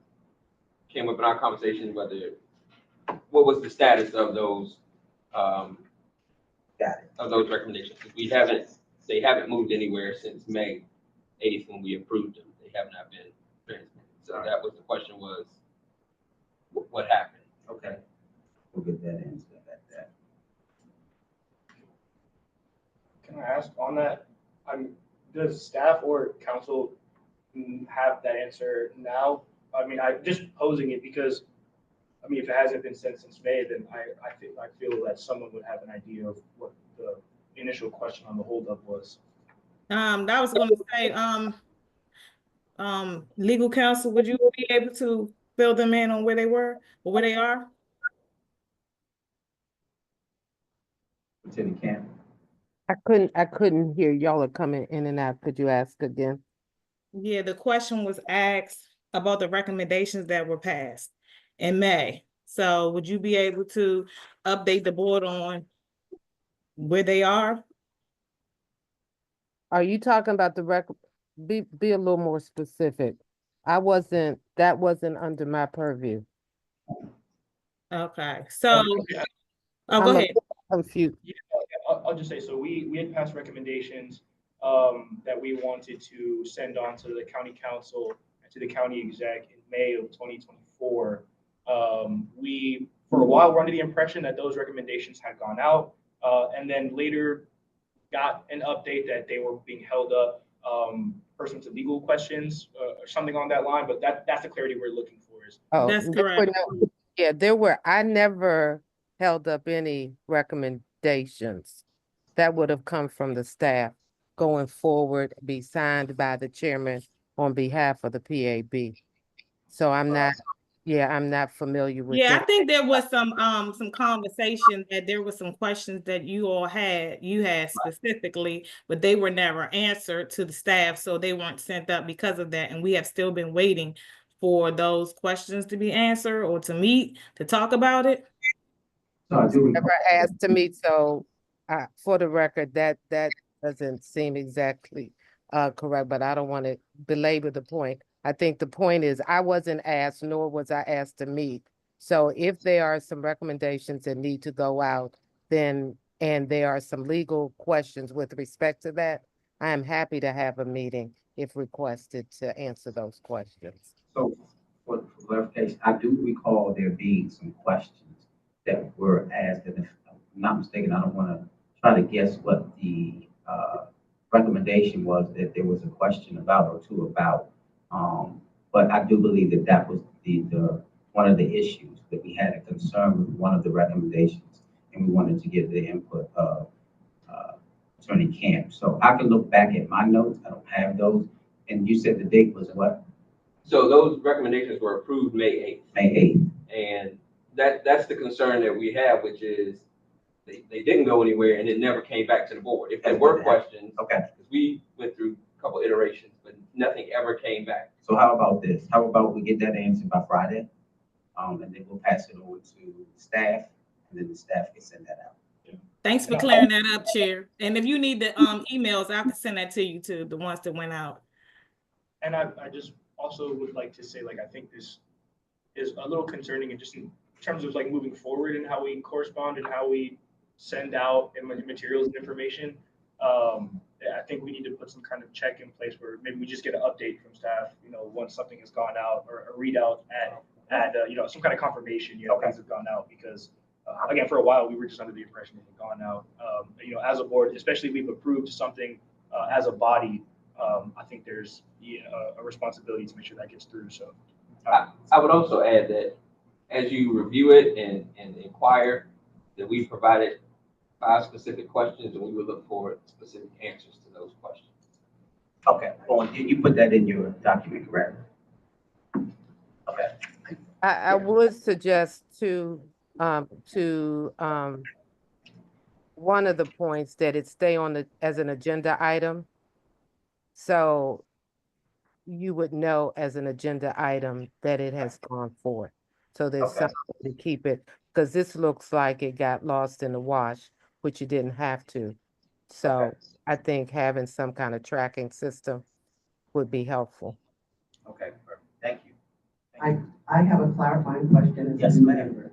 came up in our conversation what was the status of those recommendations. They haven't moved anywhere since May 8th when we approved them. They have not been transmitted. So that was the question was, what happened? Okay. We'll get that answer at that. Can I ask on that? Does staff or council have that answer now? I mean, I'm just posing it because, I mean, if it hasn't been sent since May, then I feel that someone would have an idea of what the initial question on the holdup was. I was going to say, legal counsel, would you be able to fill them in on where they were or where they are? Lieutenant Camp. I couldn't hear. Y'all are coming in and out. Could you ask again? Yeah, the question was asked about the recommendations that were passed in May. So would you be able to update the board on where they are? Are you talking about the be a little more specific. That wasn't under my purview. Okay, so, oh, go I'm a ahead. little confused. Yeah, I'll just say, so we had passed recommendations that we wanted to send on to the county council and to the county exec in May of 2024. We, for a while, were under the impression that those recommendations had gone out, and then later got an update that they were being held up pursuant to legal questions or something on that line, but that's the clarity we're looking for is. Oh, That's correct. I never held up any recommendations. That would have come from the staff going forward, be signed by the chairman on behalf of the PAB. So I'm not familiar with Yeah, it. I think there was some conversation that there were some questions that you had specifically, but they were never answered to the staff, so they weren't sent up because of that. And we have still been waiting for those questions to be answered or to meet to talk about it. So I do Never asked to meet, so for the record, that doesn't seem exactly correct, but I don't want to belabor the point. I think the point is I wasn't asked, nor was I asked to meet. So if there are some recommendations that need to go out, then, and there are some legal questions with respect to that, I am happy to have a meeting if requested to answer those questions. So for clarification, I do recall there being some questions that were asked, and if I'm not mistaken, I don't want to try to guess what the recommendation was that there was a question about or two about. But I do believe that that was the one of the issues, that we had a concern with one of the recommendations, and we wanted to get the input of Attorney Camp. So I can look back at my notes. I don't have those. And you said the date was what? So those recommendations were approved May 8th. May 8th. And that's the concern that we have, which is they didn't go anywhere and it never came back to the board. If there were questions, okay, because we went through a couple iterations, but nothing ever came back. So how about this? How about we get that answer by Friday? And then we'll pass it over to staff, and then the staff can send that out. Thanks for clearing that up, Chair. And if you need the emails, I can send that to you too, the ones that went out. And I just also would like to say, like, I think this is a little concerning and just in terms of like moving forward and how we correspond and how we send out materials and information. I think we need to put some kind of check in place where maybe we just get an update from staff, once something has gone out, or a readout at some kind of confirmation, things have gone out, because again, for a while, we were just under the impression it had gone out. As a board, especially if we've approved something as a body, I think there's a responsibility to make sure that gets through. So I would also add that as you review it and inquire, that we provided 5 specific questions, and we would look for specific answers to those questions. Okay, you put that in your document, correct? Okay. I would suggest to one of the points that it stay on as an agenda item. So you would know as an agenda item that it has gone forth. So there's something to keep it, because this looks like it got lost in the wash, which you didn't have to. So I think having some kind of tracking system would be helpful. Okay, perfect. Thank you. I have a clarifying question. Yes, ma'am.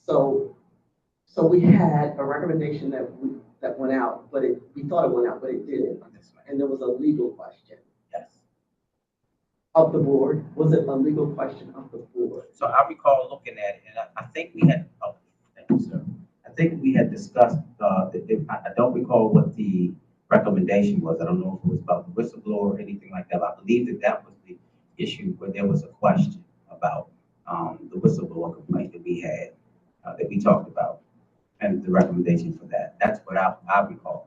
So we had a recommendation that went out, but we thought it went out, but it didn't. And there was a legal question. Yes. Of the board. Was it a legal question of the board? So I recall looking at it, and I think we had, thank you, sir. I think we had discussed, I don't recall what the recommendation was. I don't know if it was about the whistleblower or anything like that, but I believe that was the issue where there was a question about the whistleblower complaint that we had, that we talked about, and the recommendation for that. That's what I recall.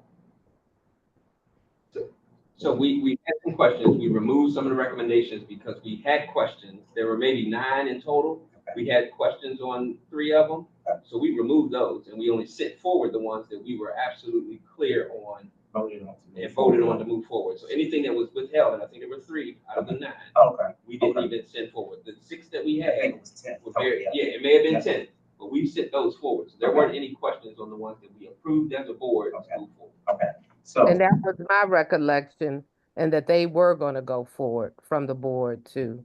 So we had some questions. We removed some of the recommendations because we had questions. There were maybe 9 in total, We had questions on 3 of them, so we removed those, and we only sent forward the ones that we were absolutely clear on and voted on to move forward. So anything that was withheld, and I think there were 3 out of the 9. Okay. We didn't even send forward. The 6 that we I had think it was 10. were very, yeah, it may have been 10, but we sent those forward. So there Okay. weren't any questions on the ones that we approved as a board to move forward. Okay, so. And that was my recollection, and that they were gonna go forward from the board to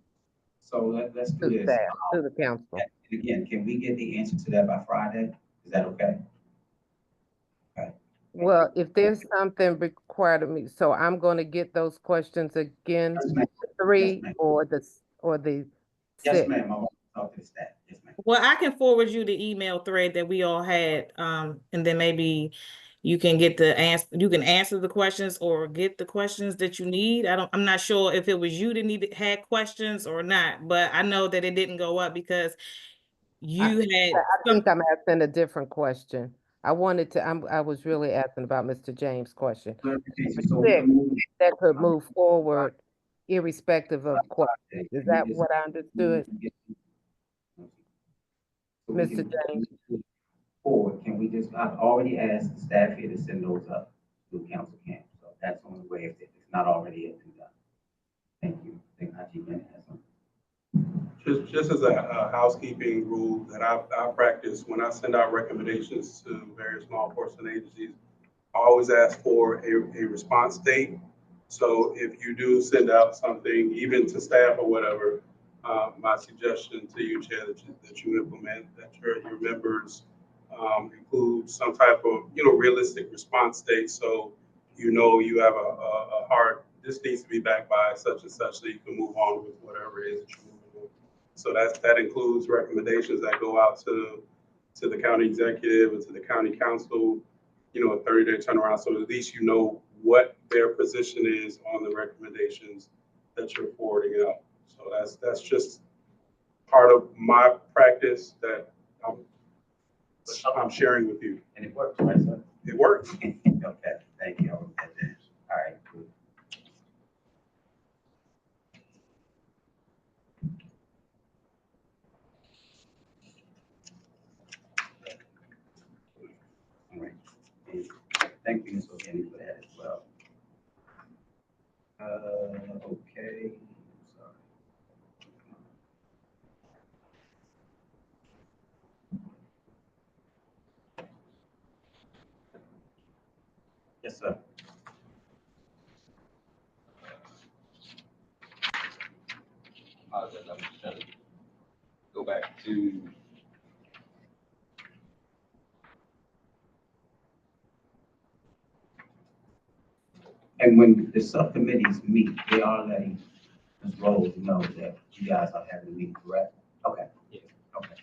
So let's do this. staff, to the council. And again, can we get the answer to that by Friday? Is that okay? Okay. Well, if there's something required of me, so I'm gonna get those questions again, Yes, ma'am. 3 Yes, ma'am. or the 6. Yes, ma'am. I want to talk to the staff. Yes, ma'am. Well, I can forward you the email thread that we all had, and then maybe you can get the answer, you can answer the questions or get the questions that you need. I'm not sure if it was you that had questions or not, but I know that it didn't go up because you had. I think I'm asking a different question. I was really asking about Mr. James' question. Clarification. The So 6 we that could move forward irrespective of questions. Is that what I understood? Mr. James? Forward, can we just, I've already asked the staff here to send those up to council camp. So that's the only way if it's not already yet been done. Thank you. I think IT Bennett has something. Just as a housekeeping rule that I practice when I send out recommendations to various law enforcement agencies, I always ask for a response date. So if you do send out something, even to staff or whatever, my suggestion to you, Chair, that you implement, that your members include some type of, realistic response date. So, you have a hard, this needs to be backed by such and such, so you can move on with whatever it is that you're moving on. So that includes recommendations that go out to the county executive and to the county council, a 30-day turnaround. So at least you know what their position is on the recommendations that you're forwarding out. So that's just part of my practice that I'm sharing with you. And it works, right, sir? It works. Okay, thank you. All right, good. All right. And thank you, Ms. O'Kenny, for that as well. Okay, sorry. Yes, sir. I'm just trying to go back to. And when the subcommittees meet, they are letting Ms. Rose know that you guys are having a meeting, correct? Okay. Yeah. Okay.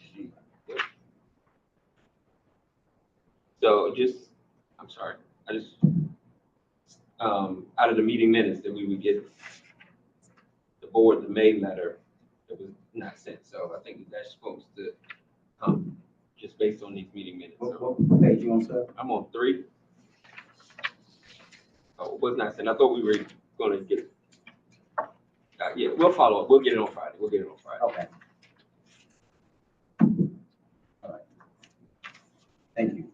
So I'm sorry, out of the meeting minutes that we would get the board, the May letter that was not sent. So I think that's supposed to come just based on these meeting minutes. What page you on, sir? I'm on 3. Oh, it was not sent. I thought we were going to get it. Yeah, we'll follow up. We'll get it on Friday. Okay. All right. Thank you.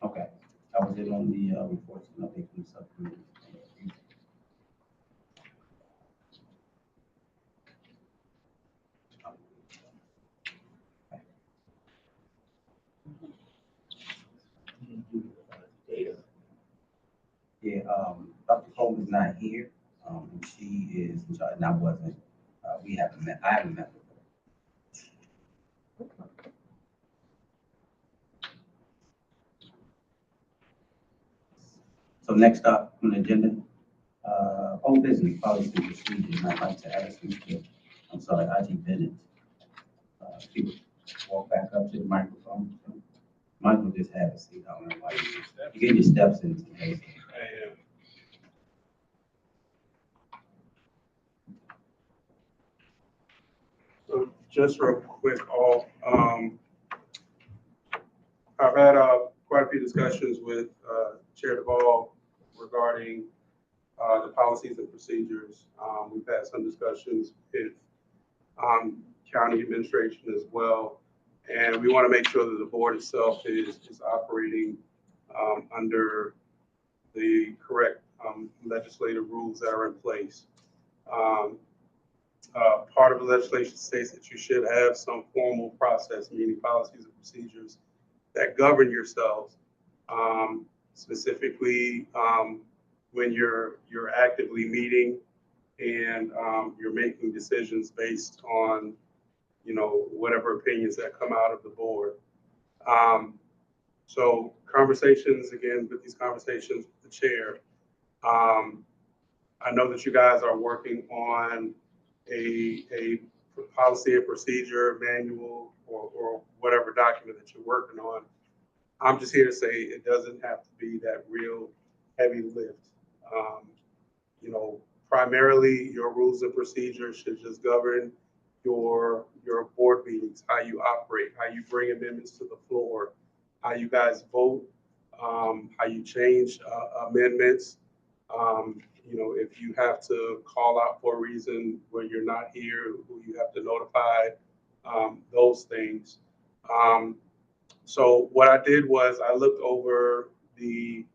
Okay, that was it on the reports and updates from the subcommittee. Yeah, Dr. Coleman's not here. She is, and I wasn't, I haven't met with her. So next up on the agenda, old business policy and procedures. I'd like to ask Mr. IT Bennett, if he would walk back up to the microphone. Michael just have a seat. I don't know why you get your steps into the So just real quick, I've had quite a few discussions with Chair Duvall regarding the policies and procedures. We've had some discussions with county administration as well. And we want to make sure that the board itself is operating under the correct legislative rules that are in place. Part of the legislation states that you should have some formal process, meaning policies and procedures that govern yourselves, specifically when you're actively meeting and you're making decisions based on, you know, whatever opinions that come out of the board. So conversations, again, with these conversations with the chair, I know that you guys are working on a policy and procedure manual or whatever document that you're working on. I'm just here to say it doesn't have to be that real heavy lift. You know, primarily your rules and procedures should just govern your board meetings, how you operate, how you bring amendments to the floor, how you guys vote, how you change amendments. You know, if you have to call out for a reason where you're not here, who you have to notify, those things. So what I did was I looked over the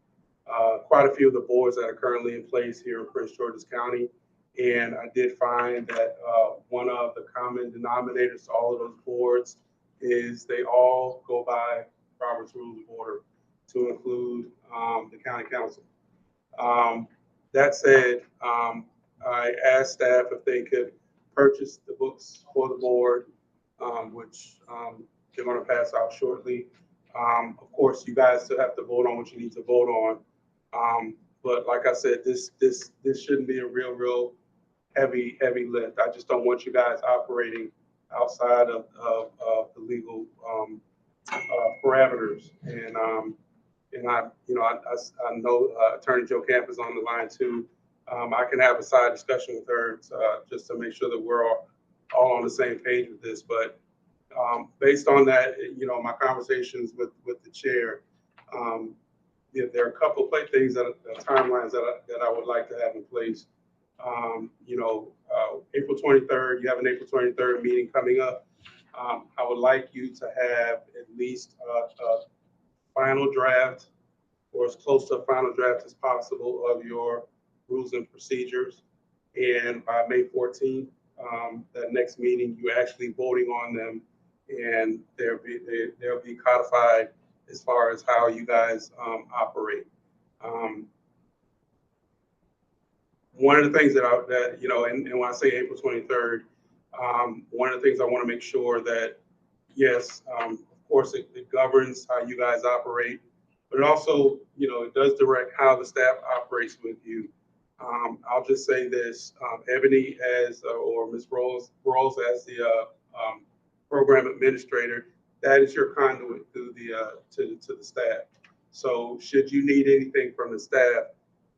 quite a few of the boards that are currently in place here in Prince George's County. And I did find that one of the common denominators to all of those boards is they all go by Robert's Rules of Order, to include the county council. That said, I asked staff if they could purchase the books for the board, which they're going to pass out shortly. Of course, you guys still have to vote on what you need to vote on. But like I said, this shouldn't be a real heavy lift. I just don't want you guys operating outside of the legal parameters. And I know Attorney Joe Camp is on the line too. I can have a side discussion with her just to make sure that we're all on the same page with this. But based on that, you know, my conversations with the chair, yeah, there are a couple of things timelines that I would like to have in place. You know, April 23rd, you have an April 23rd meeting coming up. I would like you to have at least a final draft, or as close to a final draft as possible, of your rules and procedures. And by May 14th, that next meeting, you're actually voting on them, and they'll be codified as far as how you guys operate. One of the things that you know, and when I say April 23rd, one of the things I want to make sure that, yes, of course, it governs how you guys operate, but it also, you know, it does direct how the staff operates with you. I'll just say this, Ebony or Ms. Rolls as the program administrator, that is your conduit to the staff. So should you need anything from the staff,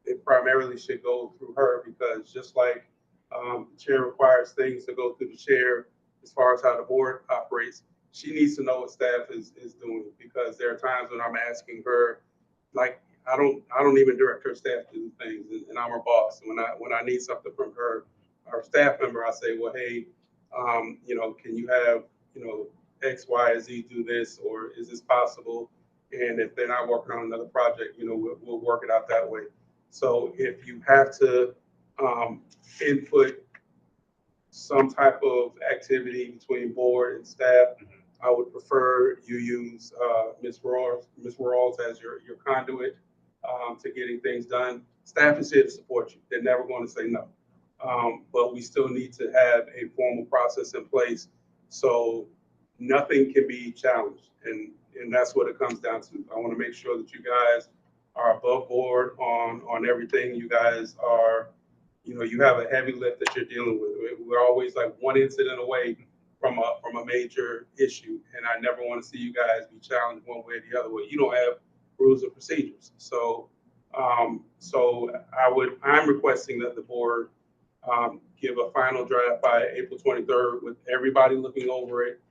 it primarily should go through her, because just like the chair requires things to go through the chair as far as how the board operates, she needs to know what staff is doing, because there are times when I'm asking her, like, I don't even direct her staff to do things, and I'm her boss. When I need something from her, our staff member, I say, well, hey, you know, can you have, you know, X, Y, Z do this, or is this possible? And if they're not working on another project, you know, we'll work it out that way. So if you have to input some type of activity between board and staff, I would prefer you use Ms. Rawls as your conduit to getting things done. Staff is here to support you. They're never going to say no. But we still need to have a formal process in place so nothing can be challenged. And that's what it comes down to. I want to make sure that you guys are above board on everything. You guys are, you know, you have a heavy lift that you're dealing with. We're always like one incident away from a major issue, and I never want to see you guys be challenged one way or the other way. You don't have rules and procedures. So I'm requesting that the board give a final draft by April 23rd with everybody looking over it,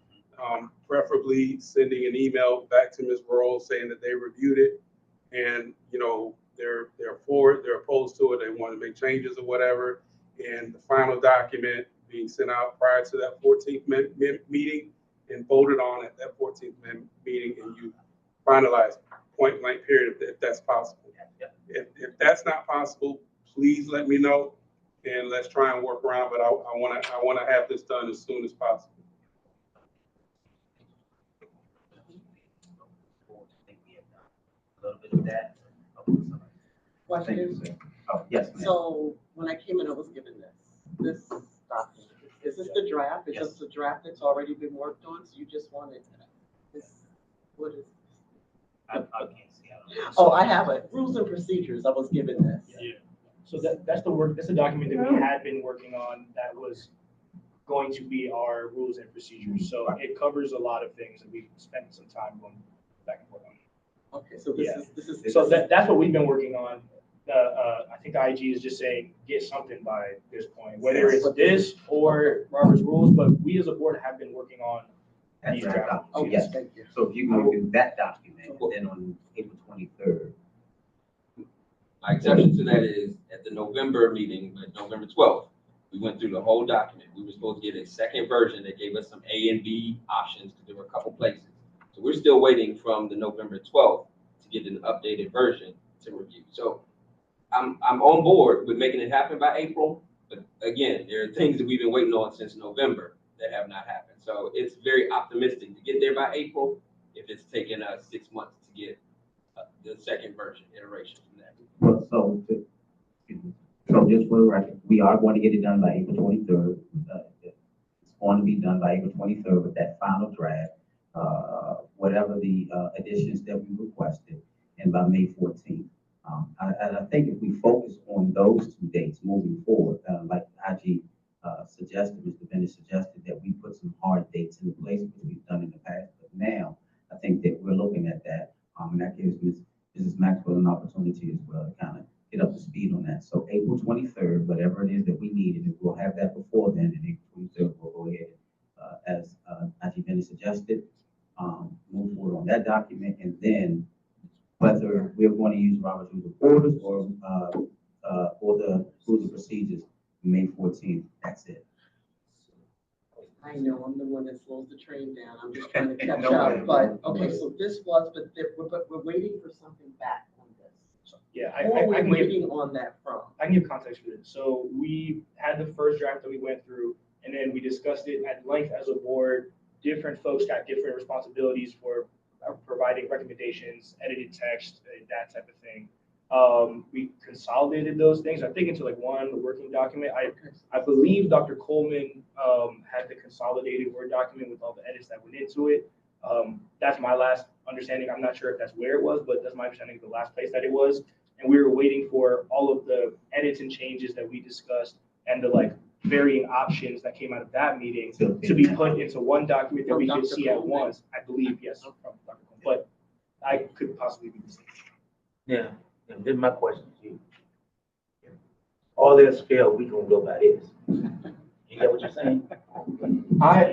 preferably sending an email back to Ms. Burrow saying that they reviewed it, and, you know, they're for it, they're opposed to it, they want to make changes or whatever. And the final document being sent out prior to that 14th meeting and voted on at that 14th meeting, and you finalize point blank period if that's possible. If that's not possible, please let me know and let's try and work around. But I want to have this done as soon as possible. A little bit of that. Question? Oh, yes, ma'am. So when I came in, I was given this document. Is this the draft? Is Yes. this the draft that's already been worked on? So you just wanted this, what is? I can't see. I don't know. Oh, I have it. Rules and procedures. I was given this. Yeah. So that's the work, that's the document that we had been working on that was going to be our rules and procedures. So it covers a lot of things and we spent some time going back and forth on. Okay, so this is. So that's what we've been working on. I think the IG is just saying, get something by this point, whether it's this or Robert's rules, but we as a board have been working on That's these right. draft. Oh, yes. So if you can review that document, and then on April 23rd. My exception to that is at the November meeting, but November 12th, we went through the whole document. We were supposed to get a second version that gave us some A and B options because there were a couple places. So we're still waiting from the November 12th to get an updated version to review. So I'm on board with making it happen by April, but again, there are things that we've been waiting on since November that have not happened. So it's very optimistic to get there by April if it's taken us 6 months to get the second version iteration from that. Well, so just for the record, we are going to get it done by April 23rd. It's going to be done by April 23rd with that final draft, whatever the additions that we requested, and by May 14th. And I think if we focus on those 2 dates moving forward, like IG suggested, Mr. Bennett suggested that we put some hard dates in place, which we've done in the past. But now I think that we're looking at that, and that gives Mrs. Maxwell an opportunity as well to kind of get up to speed on that. So April 23rd, whatever it is that we need, and if we'll have that before then, and April 23rd, we'll go ahead, as IG Bennett suggested, move forward on that document, and then whether we're going to use Robert's Rules of Orders or the rules and procedures, May 14th, that's it. I know I'm the one that slows the train down. I'm just trying to catch No up. worries. But, okay, so this was, but we're waiting for something back on this. Yeah, Who are we I can waiting on that from? I can give context for this. So we had the first draft that we went through, and then we discussed it at length as a board. Different folks got different responsibilities for providing recommendations, edited text, that type of thing. We consolidated those things, I think, into like one working document. I believe Dr. Coleman had the consolidated Word document with all the edits that went into it. That's my last understanding. I'm not sure if that's where it was, but that's my understanding of the last place that it was. And we were waiting for all of the edits and changes that we discussed and the like varying options that came out of that meeting to be put into one document that we could see at once. I believe, yes, from Dr. Coleman, but I could possibly be mistaken. Yeah, and then my question to you. All else failed, we gonna go by this. You get what you're saying? I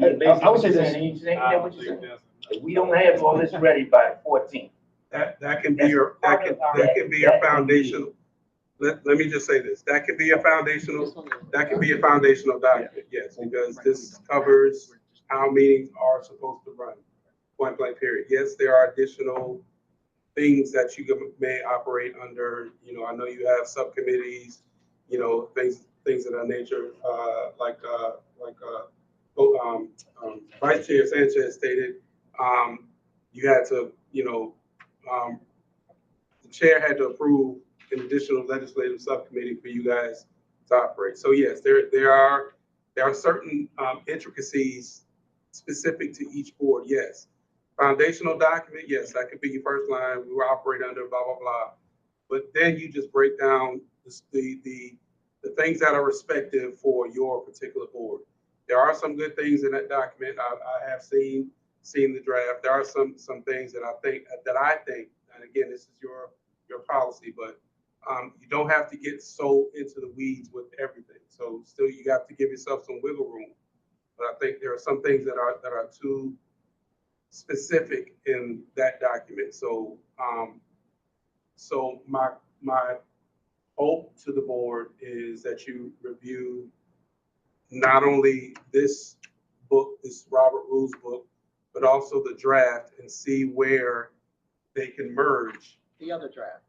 would say this. You get what you're saying? If we don't have all this ready by 14th. That can be your foundational. Let me just say this. That could be a foundational document, yes, because this covers how meetings are supposed to run. Point blank period. Yes, there are additional things that you may operate under. You know, I know you have subcommittees, you know, things of that nature, like Vice Chair Sanchez stated, you had to, you know, the chair had to approve an additional legislative subcommittee for you guys to operate. So yes, there are certain intricacies specific to each board. Yes, foundational document. Yes, that could be your first line. We will operate under blah blah blah. But then you just break down the things that are respective for your particular board. There are some good things in that document. I have seen the draft. There are some things that I think, and again, this is your policy, but you don't have to get so into the weeds with everything. So still, you have to give yourself some wiggle room. But I think there are some things that are too specific in that document. So, so my hope to the board is that you review not only this book, this Robert Rules book, but also the draft and see where they can merge. The other draft.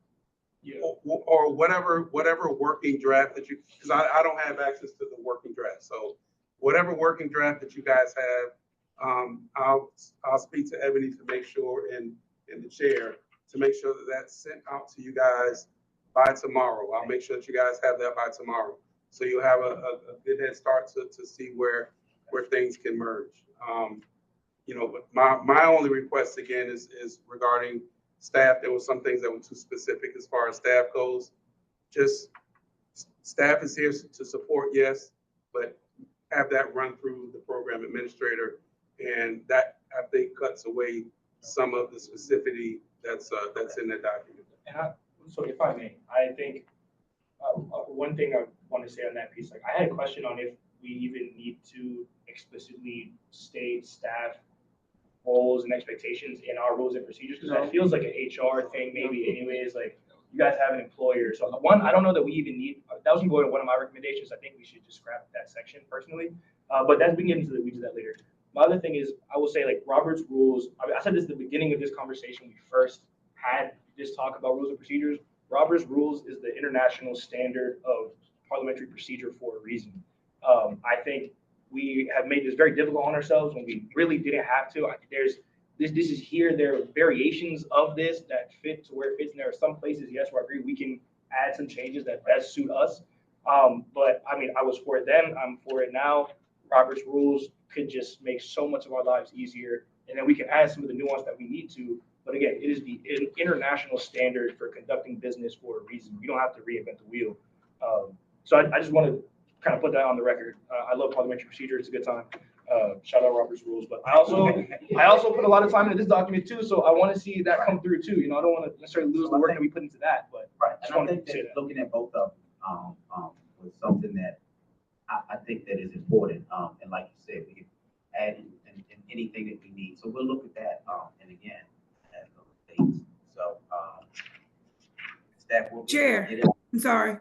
Or whatever working draft that you, because I don't have access to the working draft. So whatever working draft that you guys have, I'll speak to Ebony to make sure in the chair to make sure that that's sent out to you guys by tomorrow. I'll make sure that you guys have that by tomorrow. So you'll have a good head start to see where things can merge. You know, but my only request again is regarding staff. There were some things that were too specific as far as staff goes. Just staff is here to support, yes, but have that run through the program administrator, and that I think cuts away some of the specificity that's in that document. And so if I may, I think one thing I want to say on that piece, like I had a question on if we even need to explicitly state staff roles and expectations in our rules and procedures, because that feels like an HR thing maybe anyways, like you guys have an employer. So one, I don't know that we even need, that was going to go to one of my recommendations. I think we should just scrap that section personally, but we can get into the weeds of that later. My other thing is, I will say like Robert's rules, I said this at the beginning of this conversation, we first had this talk about rules and procedures. Robert's rules is the international standard of parliamentary procedure for a reason. I think we have made this very difficult on ourselves when we really didn't have to. There's this is here. There are variations of this that fit to where it fits, and there are some places, yes, where I agree we can add some changes that best suit us. But I mean, I was for it then. I'm for it now. Robert's rules could just make so much of our lives easier, and then we can add some of the nuance that we need to. But again, it is the international standard for conducting business for a reason. We don't have to reinvent the wheel. So I just want to kind of put that on the record. I love parliamentary procedure. It's a good time. Shout out Robert's rules. But I also put a lot of time into this document too. So I want to see that come through too. You know, I don't want to necessarily lose the work that we put into that. But right. And I think that looking at both of them was something that I think that is important. And like you said, we can add in anything that we need. So we'll look at that. And again, add those things. So staff will Chair, I'm sorry.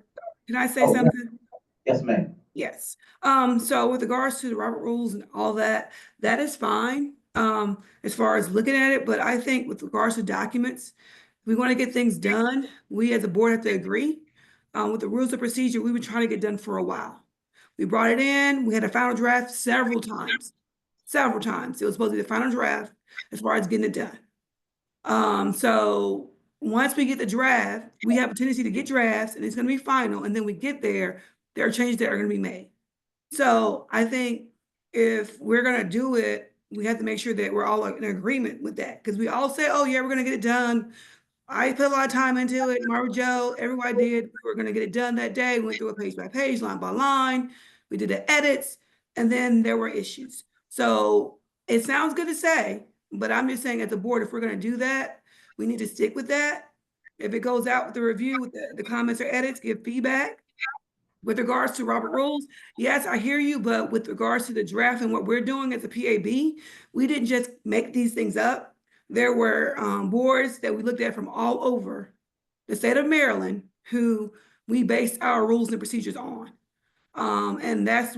Can I say something? Yes, ma'am. Yes. So with regards to the Robert rules and all that, that is fine. As far as looking at it, but I think with regards to documents, if we want to get things done, we as a board have to agree. With the rules of procedure, we've been trying to get done for a while. We brought it in, we had a final draft several times. It was supposed to be the final draft as far as getting it done. So once we get the draft, we have a tendency to get drafts and it's going to be final. And then we get there are changes that are going to be made. So I think if we're going to do it, we have to make sure that we're all in agreement with that. Because we all say, oh yeah, we're going to get it done. I put a lot of time into it. Marva Joe, everybody did. We're going to get it done that day. We went through it page by page, line by line. We did the edits, and then there were issues. So it sounds good to say, but I'm just saying as a board, if we're going to do that, we need to stick with that. If it goes out with the review, with the comments or edits, give feedback. With regards to Robert rules, yes, I hear you, but with regards to the draft and what we're doing as a PAB, we didn't just make these things up. There were boards that we looked at from all over the state of Maryland who we based our rules and procedures on. And that's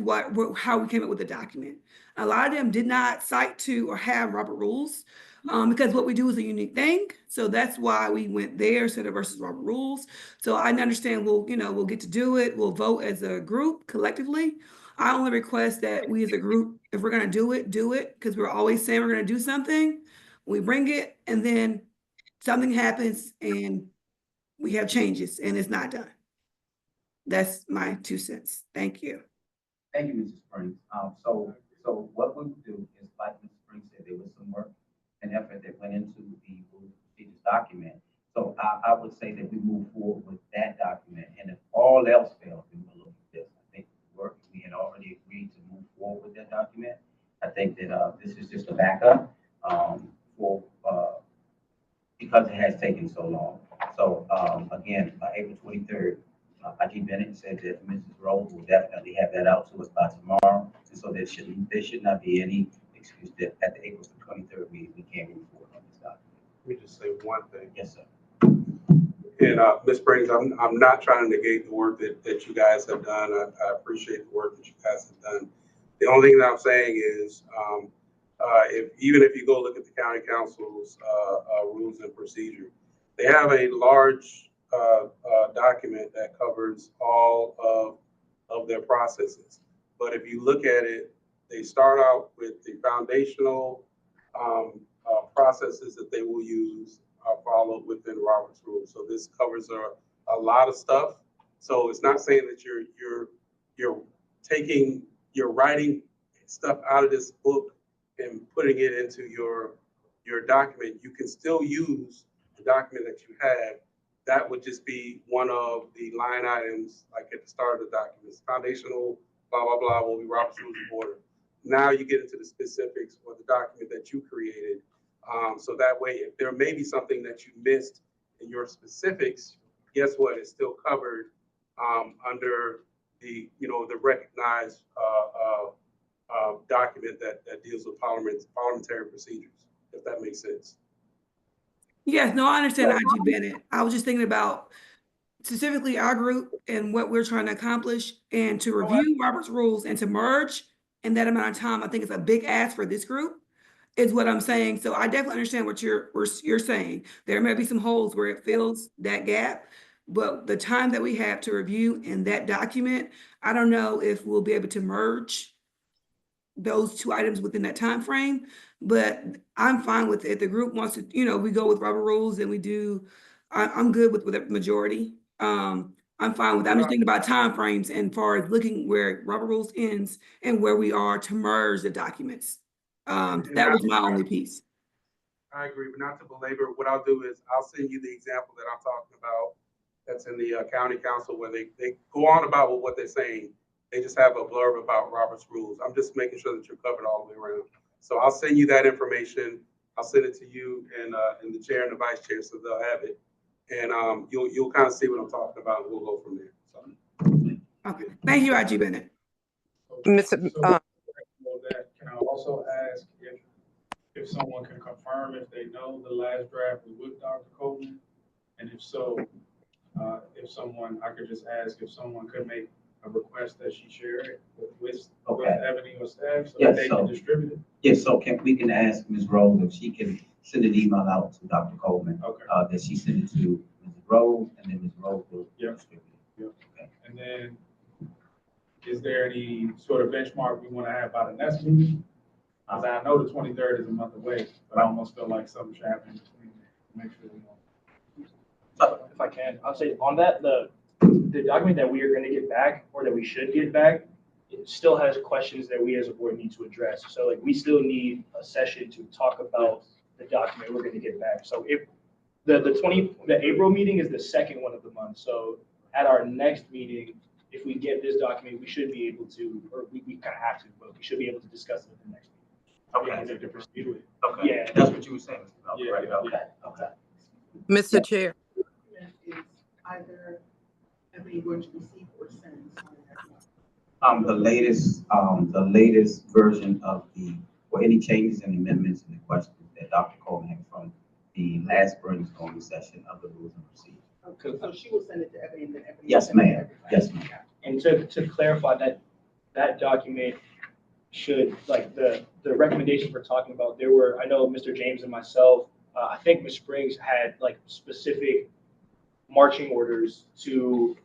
how we came up with the document. A lot of them did not cite to or have Robert rules because what we do is a unique thing. So that's why we went there instead of versus Robert rules. So I understand we'll get to do it. We'll vote as a group collectively. I only request that we as a group, if we're going to do it, because we're always saying we're going to do something. We bring it and then something happens and we have changes and it's not done. That's my 2 cents. Thank you. Thank you, Mrs. Springs. So what we would do is, like Mrs. Springs said, there was some work and effort that went into the rules and procedures document. So I would say that we move forward with that document, and if all else fails, then we'll look at this. I think we had already agreed to move forward with that document. I think that this is just a backup because it has taken so long. So again, by April 23rd. I.G. Bennett said that Mrs. Rose will definitely have that out to us by tomorrow. And so there should not be any excuse that at the April 23rd meeting, we can't move forward on this document. Let me just say one thing. Yes, sir. And, Ms. Springs, I'm not trying to negate the work that you guys have done. I appreciate the work that you guys have done. The only thing that I'm saying is, even if you go look at the county council's, rules and procedure, they have a large, document that covers all of their processes. But if you look at it, they start out with the foundational, processes that they will use are followed within Robert's rules. So this covers a lot of stuff. So it's not saying that you're writing stuff out of this book and putting it into your document. You can still use the document that you have. That would just be one of the line items, like at the start of the document. Foundational, blah, blah, blah, will be Robert's Rules of Order. Now you get into the specifics of the document that you created. So that way, if there may be something that you missed in your specifics, guess what? It's still covered under the recognized document that deals with parliamentary procedures, if that makes sense. Yes, no, I understand IG Bennett. I was just thinking about specifically our group and what we're trying to accomplish, and to review Robert's rules and to merge in that amount of time. I think it's a big ask for this group, is what I'm saying. So I definitely understand what you're saying. There may be some holes where it fills that gap, but the time that we have to review in that document, I don't know if we'll be able to merge those two items within that time frame, but I'm fine with it. The group wants to, we go with Robert rules and we do. I'm good with the majority. I'm fine with that. I'm just thinking about time frames and far as looking where Robert rules ends and where we are to merge the documents. That was my only piece. I agree, but not to belabor, what I'll do is I'll send you the example that I'm talking about that's in the county council where they go on about what they're saying. They just have a blurb about Robert's rules. I'm just making sure that you're covered all the way around. So I'll send you that information. I'll send it to you and the chair and the vice chair, so they'll have it. And you'll kind of see what I'm talking about, and we'll go from there. So. Okay, thank you, IG Bennett. Mr. Can I also ask if someone can confirm if they know the last draft was with Dr. Coleman? And if so, I could just ask if someone could make a request that she share it with Ebony or staff so that they can distribute it? Yes, so we can ask Ms. Rose if she can send an email out to Dr. Coleman. Okay. That she send it to Ms. Rose, and then Ms. Rose will distribute it. Yep. Okay. And then, is there any sort of benchmark we want to have by the next meeting? Because I know the 23rd is a month away, but I almost feel like something should happen in between to make sure we know. If I can, I'll say on that, the document that we are going to get back, or that we should get back, it still has questions that we as a board need to address. So like we still need a session to talk about the document we're going to get back. So if the April meeting is the second one of the month. So at our next meeting, if we get this document, we should be able to, or we kind of have to, but we should be able to discuss it at the next meeting. Okay. To proceed with. Okay. Yeah. That's what you were saying. Okay. Yeah. Right. Okay. Okay. Mr. Chair. Is either, going to receive or send? The latest version of or any changes and amendments and the questions that Dr. Coleman had from the last brainstorming session of the rules and procedures. Okay, so she will send it to Ebony and then Ebony. Yes, ma'am. Yes, ma'am. And to clarify that document should, like the recommendations we're talking about, I know Mr. James and myself, I think Ms. Springs had like specific marching orders to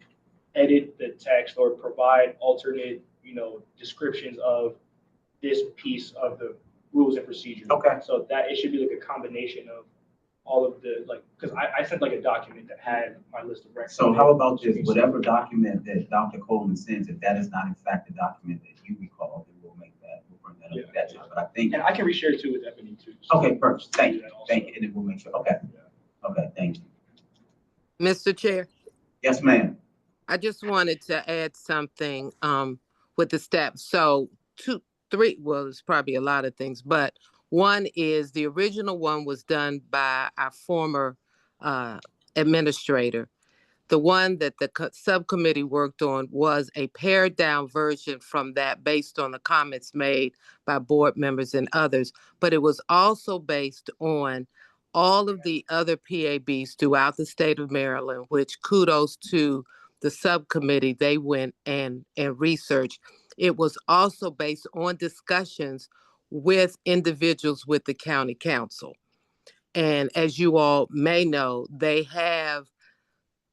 edit the text or provide alternate, descriptions of this piece of the rules and procedures. Okay. So that it should be like a combination of all of the, because I sent like a document that had my list of records. So how about this, whatever document that Dr. Coleman sends, if that is not in fact the document that you recall, then we'll bring that up at that time. But I think. And I can reshare it too with Ebony too. So Okay, perfect. Thank you. And then we'll make sure. Okay. Yeah. Okay, thank you. Mr. Chair. Yes, ma'am. I just wanted to add something with the steps. So it's probably a lot of things, but one is the original one was done by our former administrator. The one that the subcommittee worked on was a pared down version from that based on the comments made by board members and others, but it was also based on all of the other PABs throughout the state of Maryland, which kudos to the subcommittee, they went and researched. It was also based on discussions with individuals with the county council. And as you all may know, they have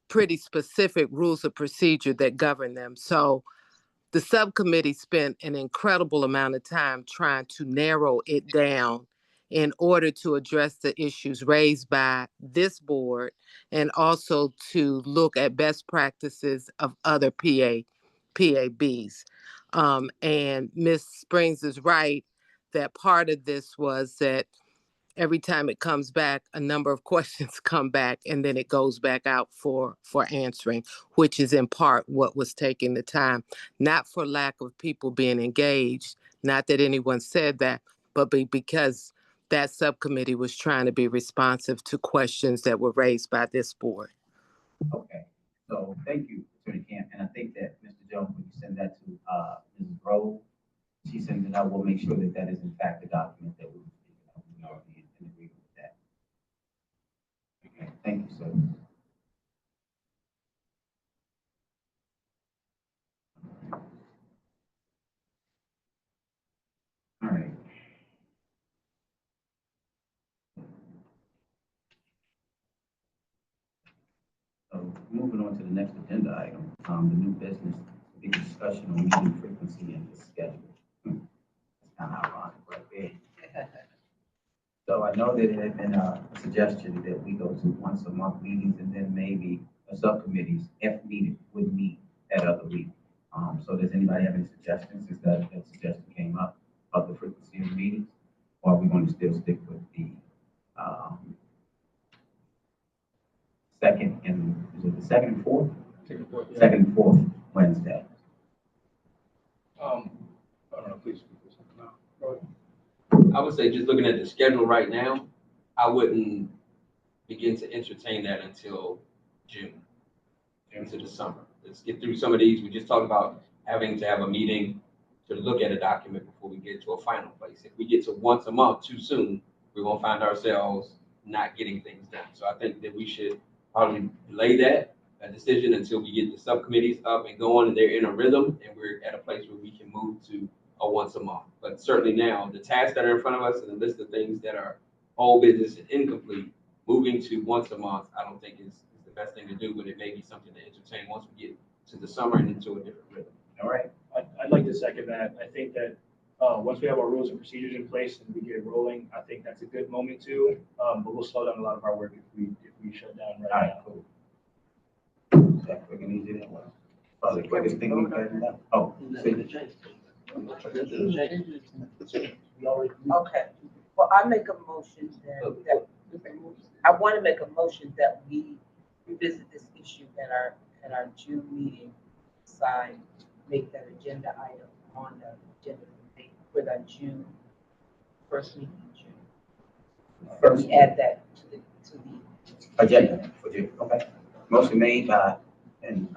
pretty specific rules of procedure that govern them. So the subcommittee spent an incredible amount of time trying to narrow it down in order to address the issues raised by this board and also to look at best practices of other PABs. And Ms. Springs is right that part of this was that every time it comes back, a number of questions come back and then it goes back out for answering, which is in part what was taking the time, not for lack of people being engaged, not that anyone said that, but because that subcommittee was trying to be responsive to questions that were raised by this board. Okay, so thank you, Attorney Camp, and I think that Mr. Jones, when you send that to Mrs. Grove, she sends it out, we'll make sure that that is in fact the document that we were speaking of. We are in agreement with that. Okay, thank you, sir. All right. So moving on to the next agenda item, the new business, big discussion on meeting frequency and the schedule. That's kind of ironic right there. So I know that it had been a suggestion that we go to once a month meetings and then maybe a subcommittees, if needed, would meet that other week. So does anybody have any suggestions since that suggestion came up of the frequency of meetings? Or are we going to still stick with the second and, is it the second and fourth? Second and fourth Wednesday. I don't know, please. No, go ahead. I would say just looking at the schedule right now, I wouldn't begin to entertain that until June, into the summer. Let's get through some of these. We just talked about having to have a meeting to look at a document before we get to a final place. If we get to once a month too soon, we're gonna find ourselves not getting things done. So I think that we should probably delay that decision until we get the subcommittees up and going and they're in a rhythm and we're at a place where we can move to a once a month. But certainly now, the tasks that are in front of us and the list of things that are whole business and incomplete, moving to once a month, I don't think is the best thing to do, but it may be something to entertain once we get to the summer and into a different rhythm. All right. I'd like to second that. I think that once we have our rules and procedures in place and we get it rolling, I think that's a good moment to, but we'll slow down a lot of our work if we shut down right All right, now. cool. Is that quick and easy then? Probably the quickest thing we've had done. Oh, see. Okay, well, I make a motion that I want to make a motion that we revisit this issue at our June meeting, decide, make that agenda item on the agenda for the June, first meeting in June. First. We add that to the Agenda for you, okay. Motion made by, and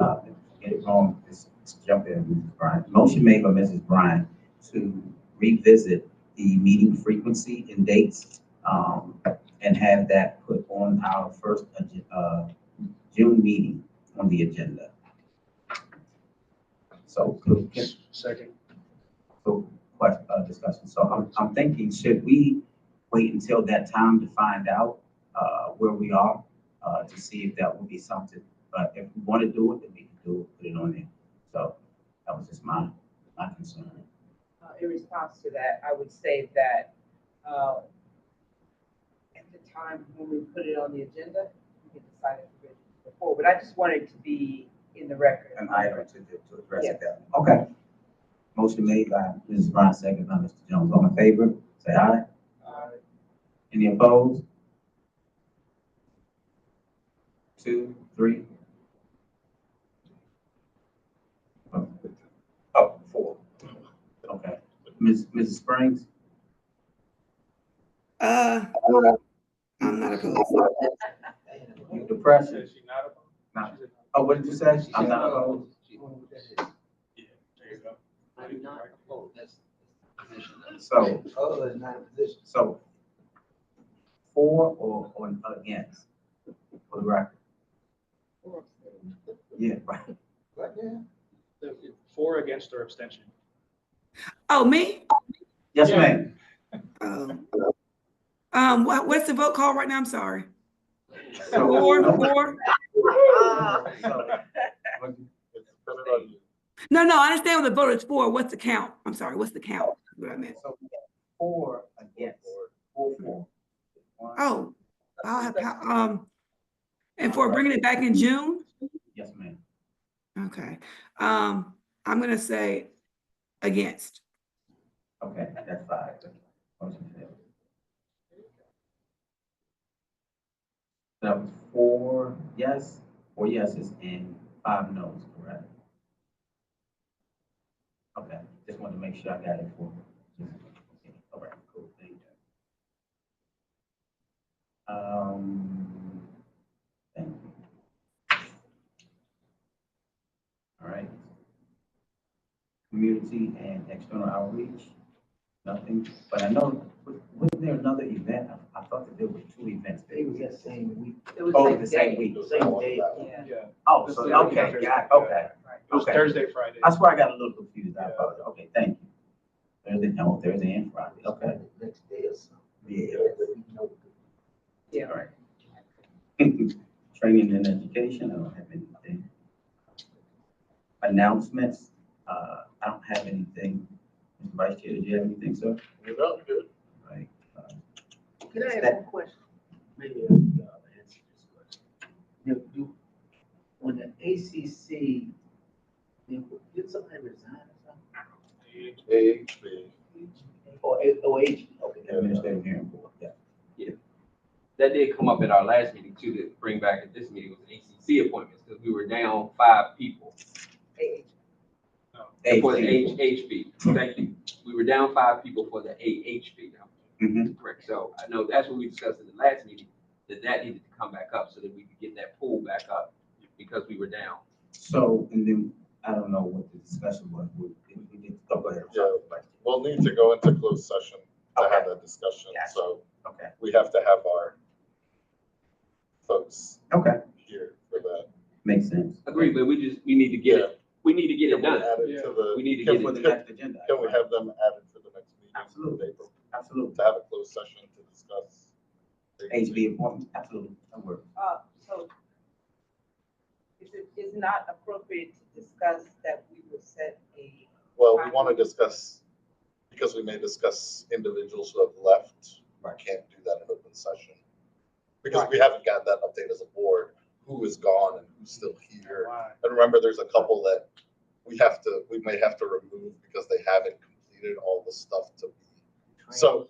get it wrong, just jump in, Mrs. Bryant. Motion made by Mrs. Bryant to revisit the meeting frequency and dates, and have that put on our first June meeting on the agenda. So, Second. so discussion. So I'm thinking, should we wait until that time to find out where we are to see if that would be something? But if we want to do it, then we can do it, put it on there. So that was just my concern. in response to that, I would say that at the time when we put it on the agenda, we can decide if we're before. But I just wanted to be in the record. An item to address Yes. that. Okay. Motion made by Mrs. Brown, second by Mr. Jones. All in favor, say aye. Aye. Any opposed? 2, 3. Oh, 4. Okay. Mrs. Springs? I'm not opposed. You depressed? Says she not opposed? Not. Oh, what did you say? I'm not opposed. Yeah, there you go. I'm not opposed, that's the position. So, Oh, it's not a position. so 4 for or against? For the record. Yeah, right. For, against, or abstention? Oh, me? Yes, Yeah. ma'am. What's the vote called right now? I'm sorry. So, Four. No, I understand what the vote is for. What's the count? I'm sorry, what's the count? What I meant. So for, against, for. Oh, I'll have, and for bringing it back in June? Yes, ma'am. Okay, I'm gonna say against. Okay, that's 5. Motion failed. That was 4 yes, 4 yeses and 5 no's, correct? Okay, just wanted to make sure I got it for. Okay, all right, cool, thank you. Thank you. All right. Community and external outreach, nothing, but I know, wasn't there another event? I thought that there were 2 events. It was that same week. Oh, the same week. Same day. Yeah. Oh, so, okay, yeah, okay. It was Okay. Thursday, Friday. That's where I got a little confused. I apologize. Okay, thank you. Thursday and Friday, okay. Next day or something. Yeah. All right. Training and education, I don't have anything. Announcements, I don't have anything. Mr. Vice Chair, did you have anything, sir? No, good. Right. Can I ask one question? Maybe I'll answer this question. When the ACC, did somebody resign or something? AHB. Or H? Okay. Administrative hearing board, yeah. Yeah. That did come up at our last meeting too, to bring back at this meeting was ACC appointments, because we were down 5 people. For the HB, thank you. We were down 5 people for the AHB. Correct. So I know that's what we discussed in the last meeting, that needed to come back up so that we could get that pool back up because we were down. So, and then, I don't know what the discussion was. We get to go ahead. Yeah, we'll need to go into closed session to have that discussion. Gotcha. So Okay. we have to have our folks Okay. here for that. Makes sense. Agreed, but we need to get it. We need to get it done. We need to get For it the done. next agenda. Can we have them added for the next meeting? Absolutely. In April, Absolutely. to have a closed session to discuss. HB appointment, absolutely, that works. So is not appropriate to discuss that we will set a. Well, we want to discuss, because we may discuss individuals who have left. We can't do that in open session. Because we haven't got that update as a board, who is gone and who's still here. And remember, there's a couple that we may have to remove because they haven't completed all the stuff to be. So,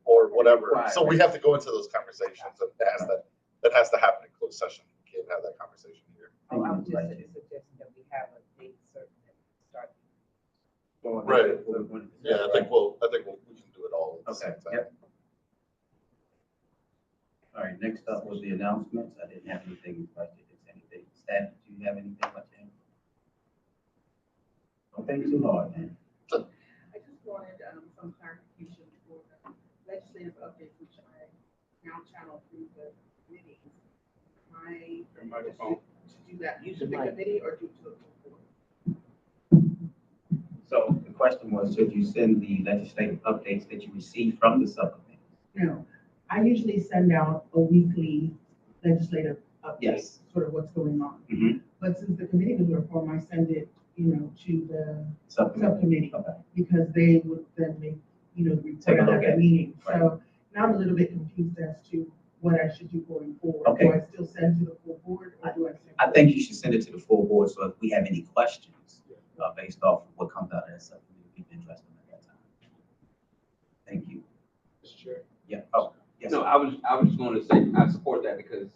or whatever. So we have to go into those conversations, and that has to happen in closed session. We can't have that conversation here. Oh, I was just suggesting that we have a date certain that we start. Right. Yeah, I think we can do it all at the same time. Yep. All right, next up was the announcements. I didn't have anything, but anything. Staff, do you have anything like that? Don't think too hard, man. I just wanted some clarification for the legislative updates, which I now channel through the committees. To do that, use the committee or do to the board? So the question was, should you send the legislative updates that you received from the subcommittee? No, I usually send out a weekly legislative update, Yes. sort of what's going on. Mm-hmm. But since the committee was reformed, I send it, to the Subcommittee. subcommittee, Okay. because they would then make, Take a report out look at the at it. meeting. Right. So now I'm a little bit confused as to what I should do going forward. Okay. Do I still send to the full board, or do I send? I think you should send it to the full board, so if we have any questions, based off of what comes out of that subcommittee, we can address them at that time. Thank you. Sure. Yeah, oh, yes. No, I was just going to say, I support that because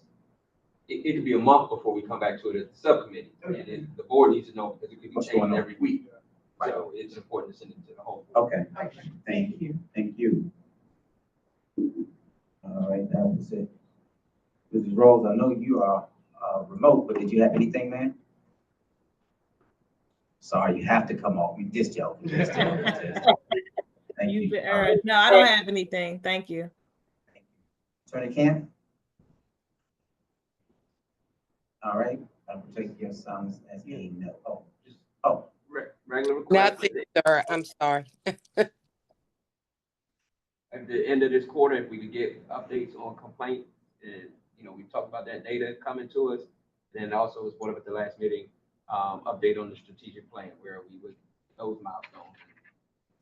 it could be a month before we come back to it at the subcommittee. And then the board needs to know because it could be What's going changed on? every week. Right. So it's important to send it to the whole board. Okay, thank you, thank you. All right, that was it. Mrs. Rose, I know you are remote, but did you have anything, man? Sorry, you have to come off. We just joking. Just joking. Thank you. No, I don't have anything. Thank you. Attorney Camp? All right, I will take your sons as a no. Oh, Regular request. Nothing, sir, I'm sorry. At the end of this quarter, if we could get updates on complaints and, we talked about that data coming to us. Then also, as part of the last meeting, update on the strategic plan where we would, those milestones.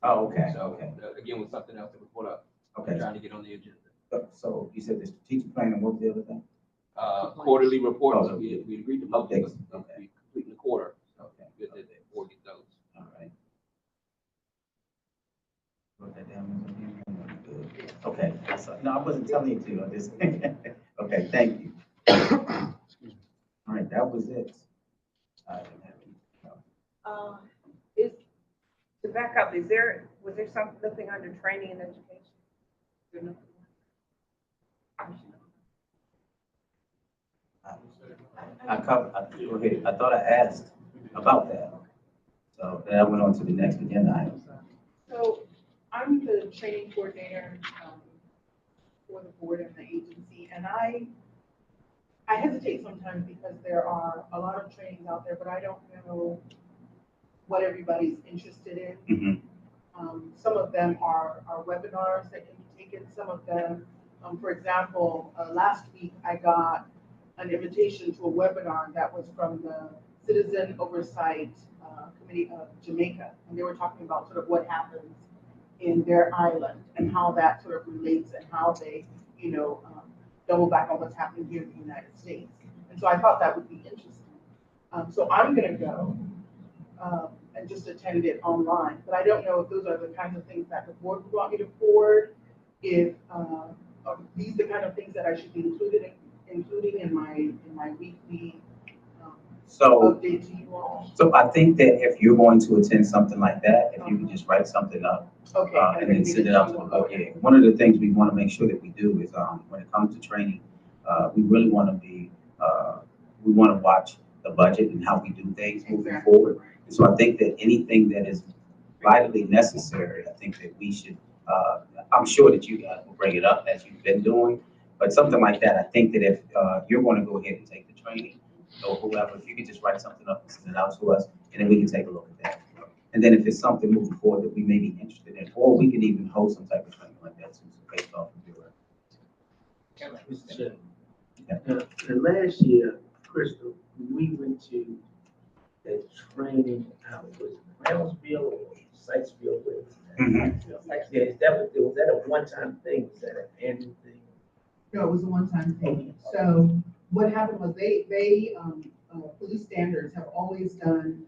oh, okay, So, okay, again, with something else to report up, okay. trying to get on the agenda. So you said the strategic plan and what was the other thing? Quarterly reports, Oh, we agreed to updates, updates, okay. we complete the quarter, Okay. good that the board get those. All right. Wrote that down. Okay, no, I wasn't telling you to, I just, okay, thank you. All right, that was it. I didn't have any. Is, to back up, was there something under training and education? Is there nothing? Go ahead, I thought I asked about that. So then I went on to the next agenda item. So I'm the training coordinator for the board and the agency, and I hesitate sometimes because there are a lot of trainings out there, but I don't know what everybody's interested in. Some of them are webinars that can be taken. Some of them, for example, last week I got an invitation to a webinar that was from the Citizen Oversight Committee of Jamaica, and they were talking about sort of what happens in their island and how that sort of relates and how they, double back on what's happening here in the United States. And so I thought that would be interesting. So I'm going to go and just attend it online, but I don't know if those are the kinds of things that the board would want me to forward. If are these the kind of things that I should be including in my weekly update to you all. So I think that if you're going to attend something like that, if you can just write something up, okay, and then send it out to the board. Yeah. One of the things we want to make sure that we do is when it comes to training, we really want to be we want to watch the budget and how we do things moving forward. And so I think that anything that is vitally necessary, I think that we should. I'm sure that you guys will bring it up as you've been doing, but something like that, I think that if you're going to go ahead and take the training, or whoever, if you could just write something up and send it out to us, and then we can take a look at that. And then if it's something moving forward that we may be interested in, or we can even hold some type of training like that too, based off of your. Mr. Chairman. Last year, Crystal, we went to a training out with Brownsville or Sykesville. Yes, was that a one-time thing? Was that an annual thing? No, it was a one-time thing. So what happened was they police standards have always done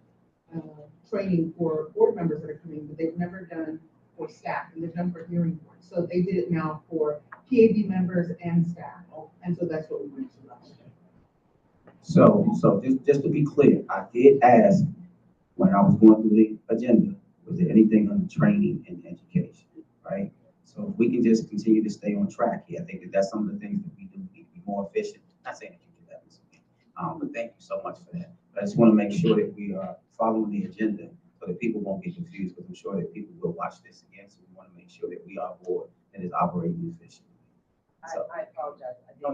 training for board members that are coming, but they've never done for staff, and they've done for hearing boards. So they did it now for PAB members and staff, and so that's what we went to last year. So just to be clear, I did ask when I was going through the agenda, was there anything on training and education, right? So if we can just continue to stay on track here, I think that that's some of the things that we do to be more efficient. Not saying that you do that, but thank you so much for that. But I just want to make sure that we are following the agenda so that people won't get confused, because I'm sure that people will watch this again. So we want to make sure that we are board and is operating efficiently. So, I apologize. no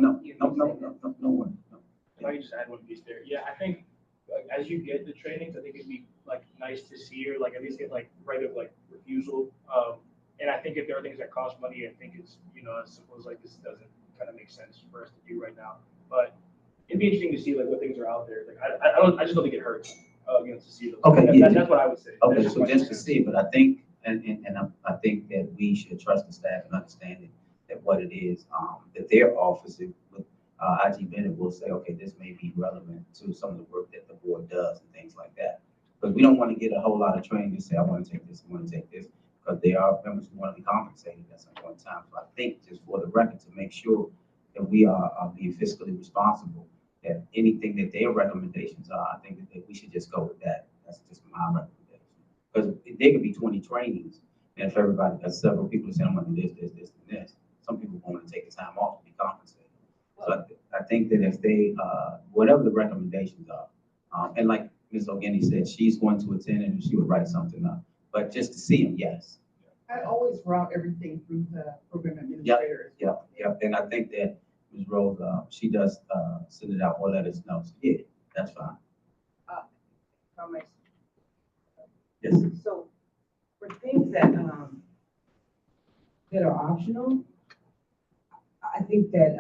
one. If I could just add one piece there. Yeah, I think as you get the trainings, I think it'd be nice to see or at least get right of refusal. And I think if there are things that cost money, I think it's as simple as this doesn't kind of make sense for us to do right now. But it'd be interesting to see what things are out there. I just don't think it hurts to see those. Okay, That's what I would say. Okay, so just to see, but I think I think that we should trust the staff and understand that what it is, that their office with IG Bennett will say, okay, this may be relevant to some of the work that the board does and things like that. Because we don't want to get a whole lot of training to say, I want to take this, I want to take this, because there are members who want to be compensated at some point in time. So I think just for the record, to make sure that we are being fiscally responsible, that anything that their recommendations are, I think that we should just go with that. That's just my recommendation. Because there could be 20 trainings, and if everybody, because several people are saying, I'm going to do this, and this, some people want to take the time off to be compensated. So I think that if they, whatever the recommendations are, and like Ms. O'Gany said, she's going to attend and she would write something up. But just to see them, yes. I always route everything through the program administrator. Yep, and I think that Ms. Rose, she does, send it out or let us know. So, yeah, that's fine. Yes. So for things that, that are optional, I think that,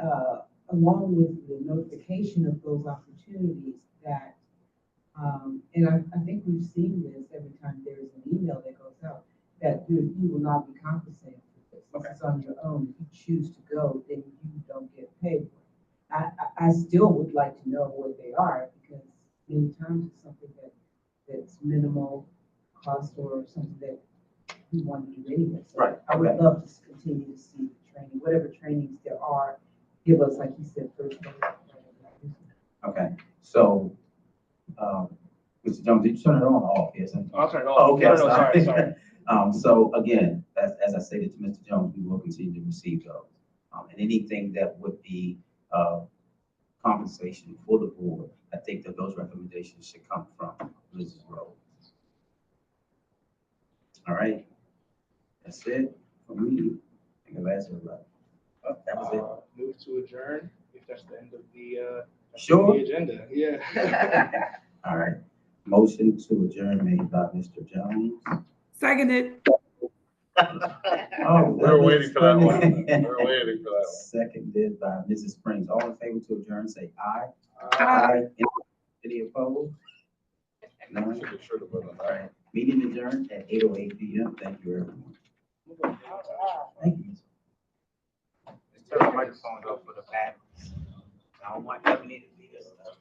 along with the notification of those opportunities that, and I think we've seen this every time there is an email that goes out, that you will not be compensated for this. Okay. This is on your own. If you choose to go, then you don't get paid for it. I still would like to know what they are, because many times it's something that's minimal cost or something that we want to do anyway. So Right, I would okay. love to continue to see the training, whatever trainings there are, give us, like you said, first. Okay, so, Mr. Jones, did you turn it on or off? Yes. I'll turn it off. Oh, okay, No, sorry. So again, as I stated to Mr. Jones, we will continue to receive those. And anything that would be, compensation for the board, I think that those recommendations should come from Mrs. Rose. All right, that's it for me. I think I've answered everybody. Oh, that was Move to adjourn, if that's the end of the, Sure. the agenda, yeah. All right, motion to adjourn made by Mr. Jones. Seconded. Oh, We're waiting for that one. We're waiting for that Seconded by Mrs. Springs. All in favor to adjourn, say aye. Aye. Any opposed? one. None? Should have voted on All that. right, meeting adjourned at 8:08 p.m. Thank you, everyone. Thank you. Let's turn the microphones off for the back. I don't want Ebony to be this stuff.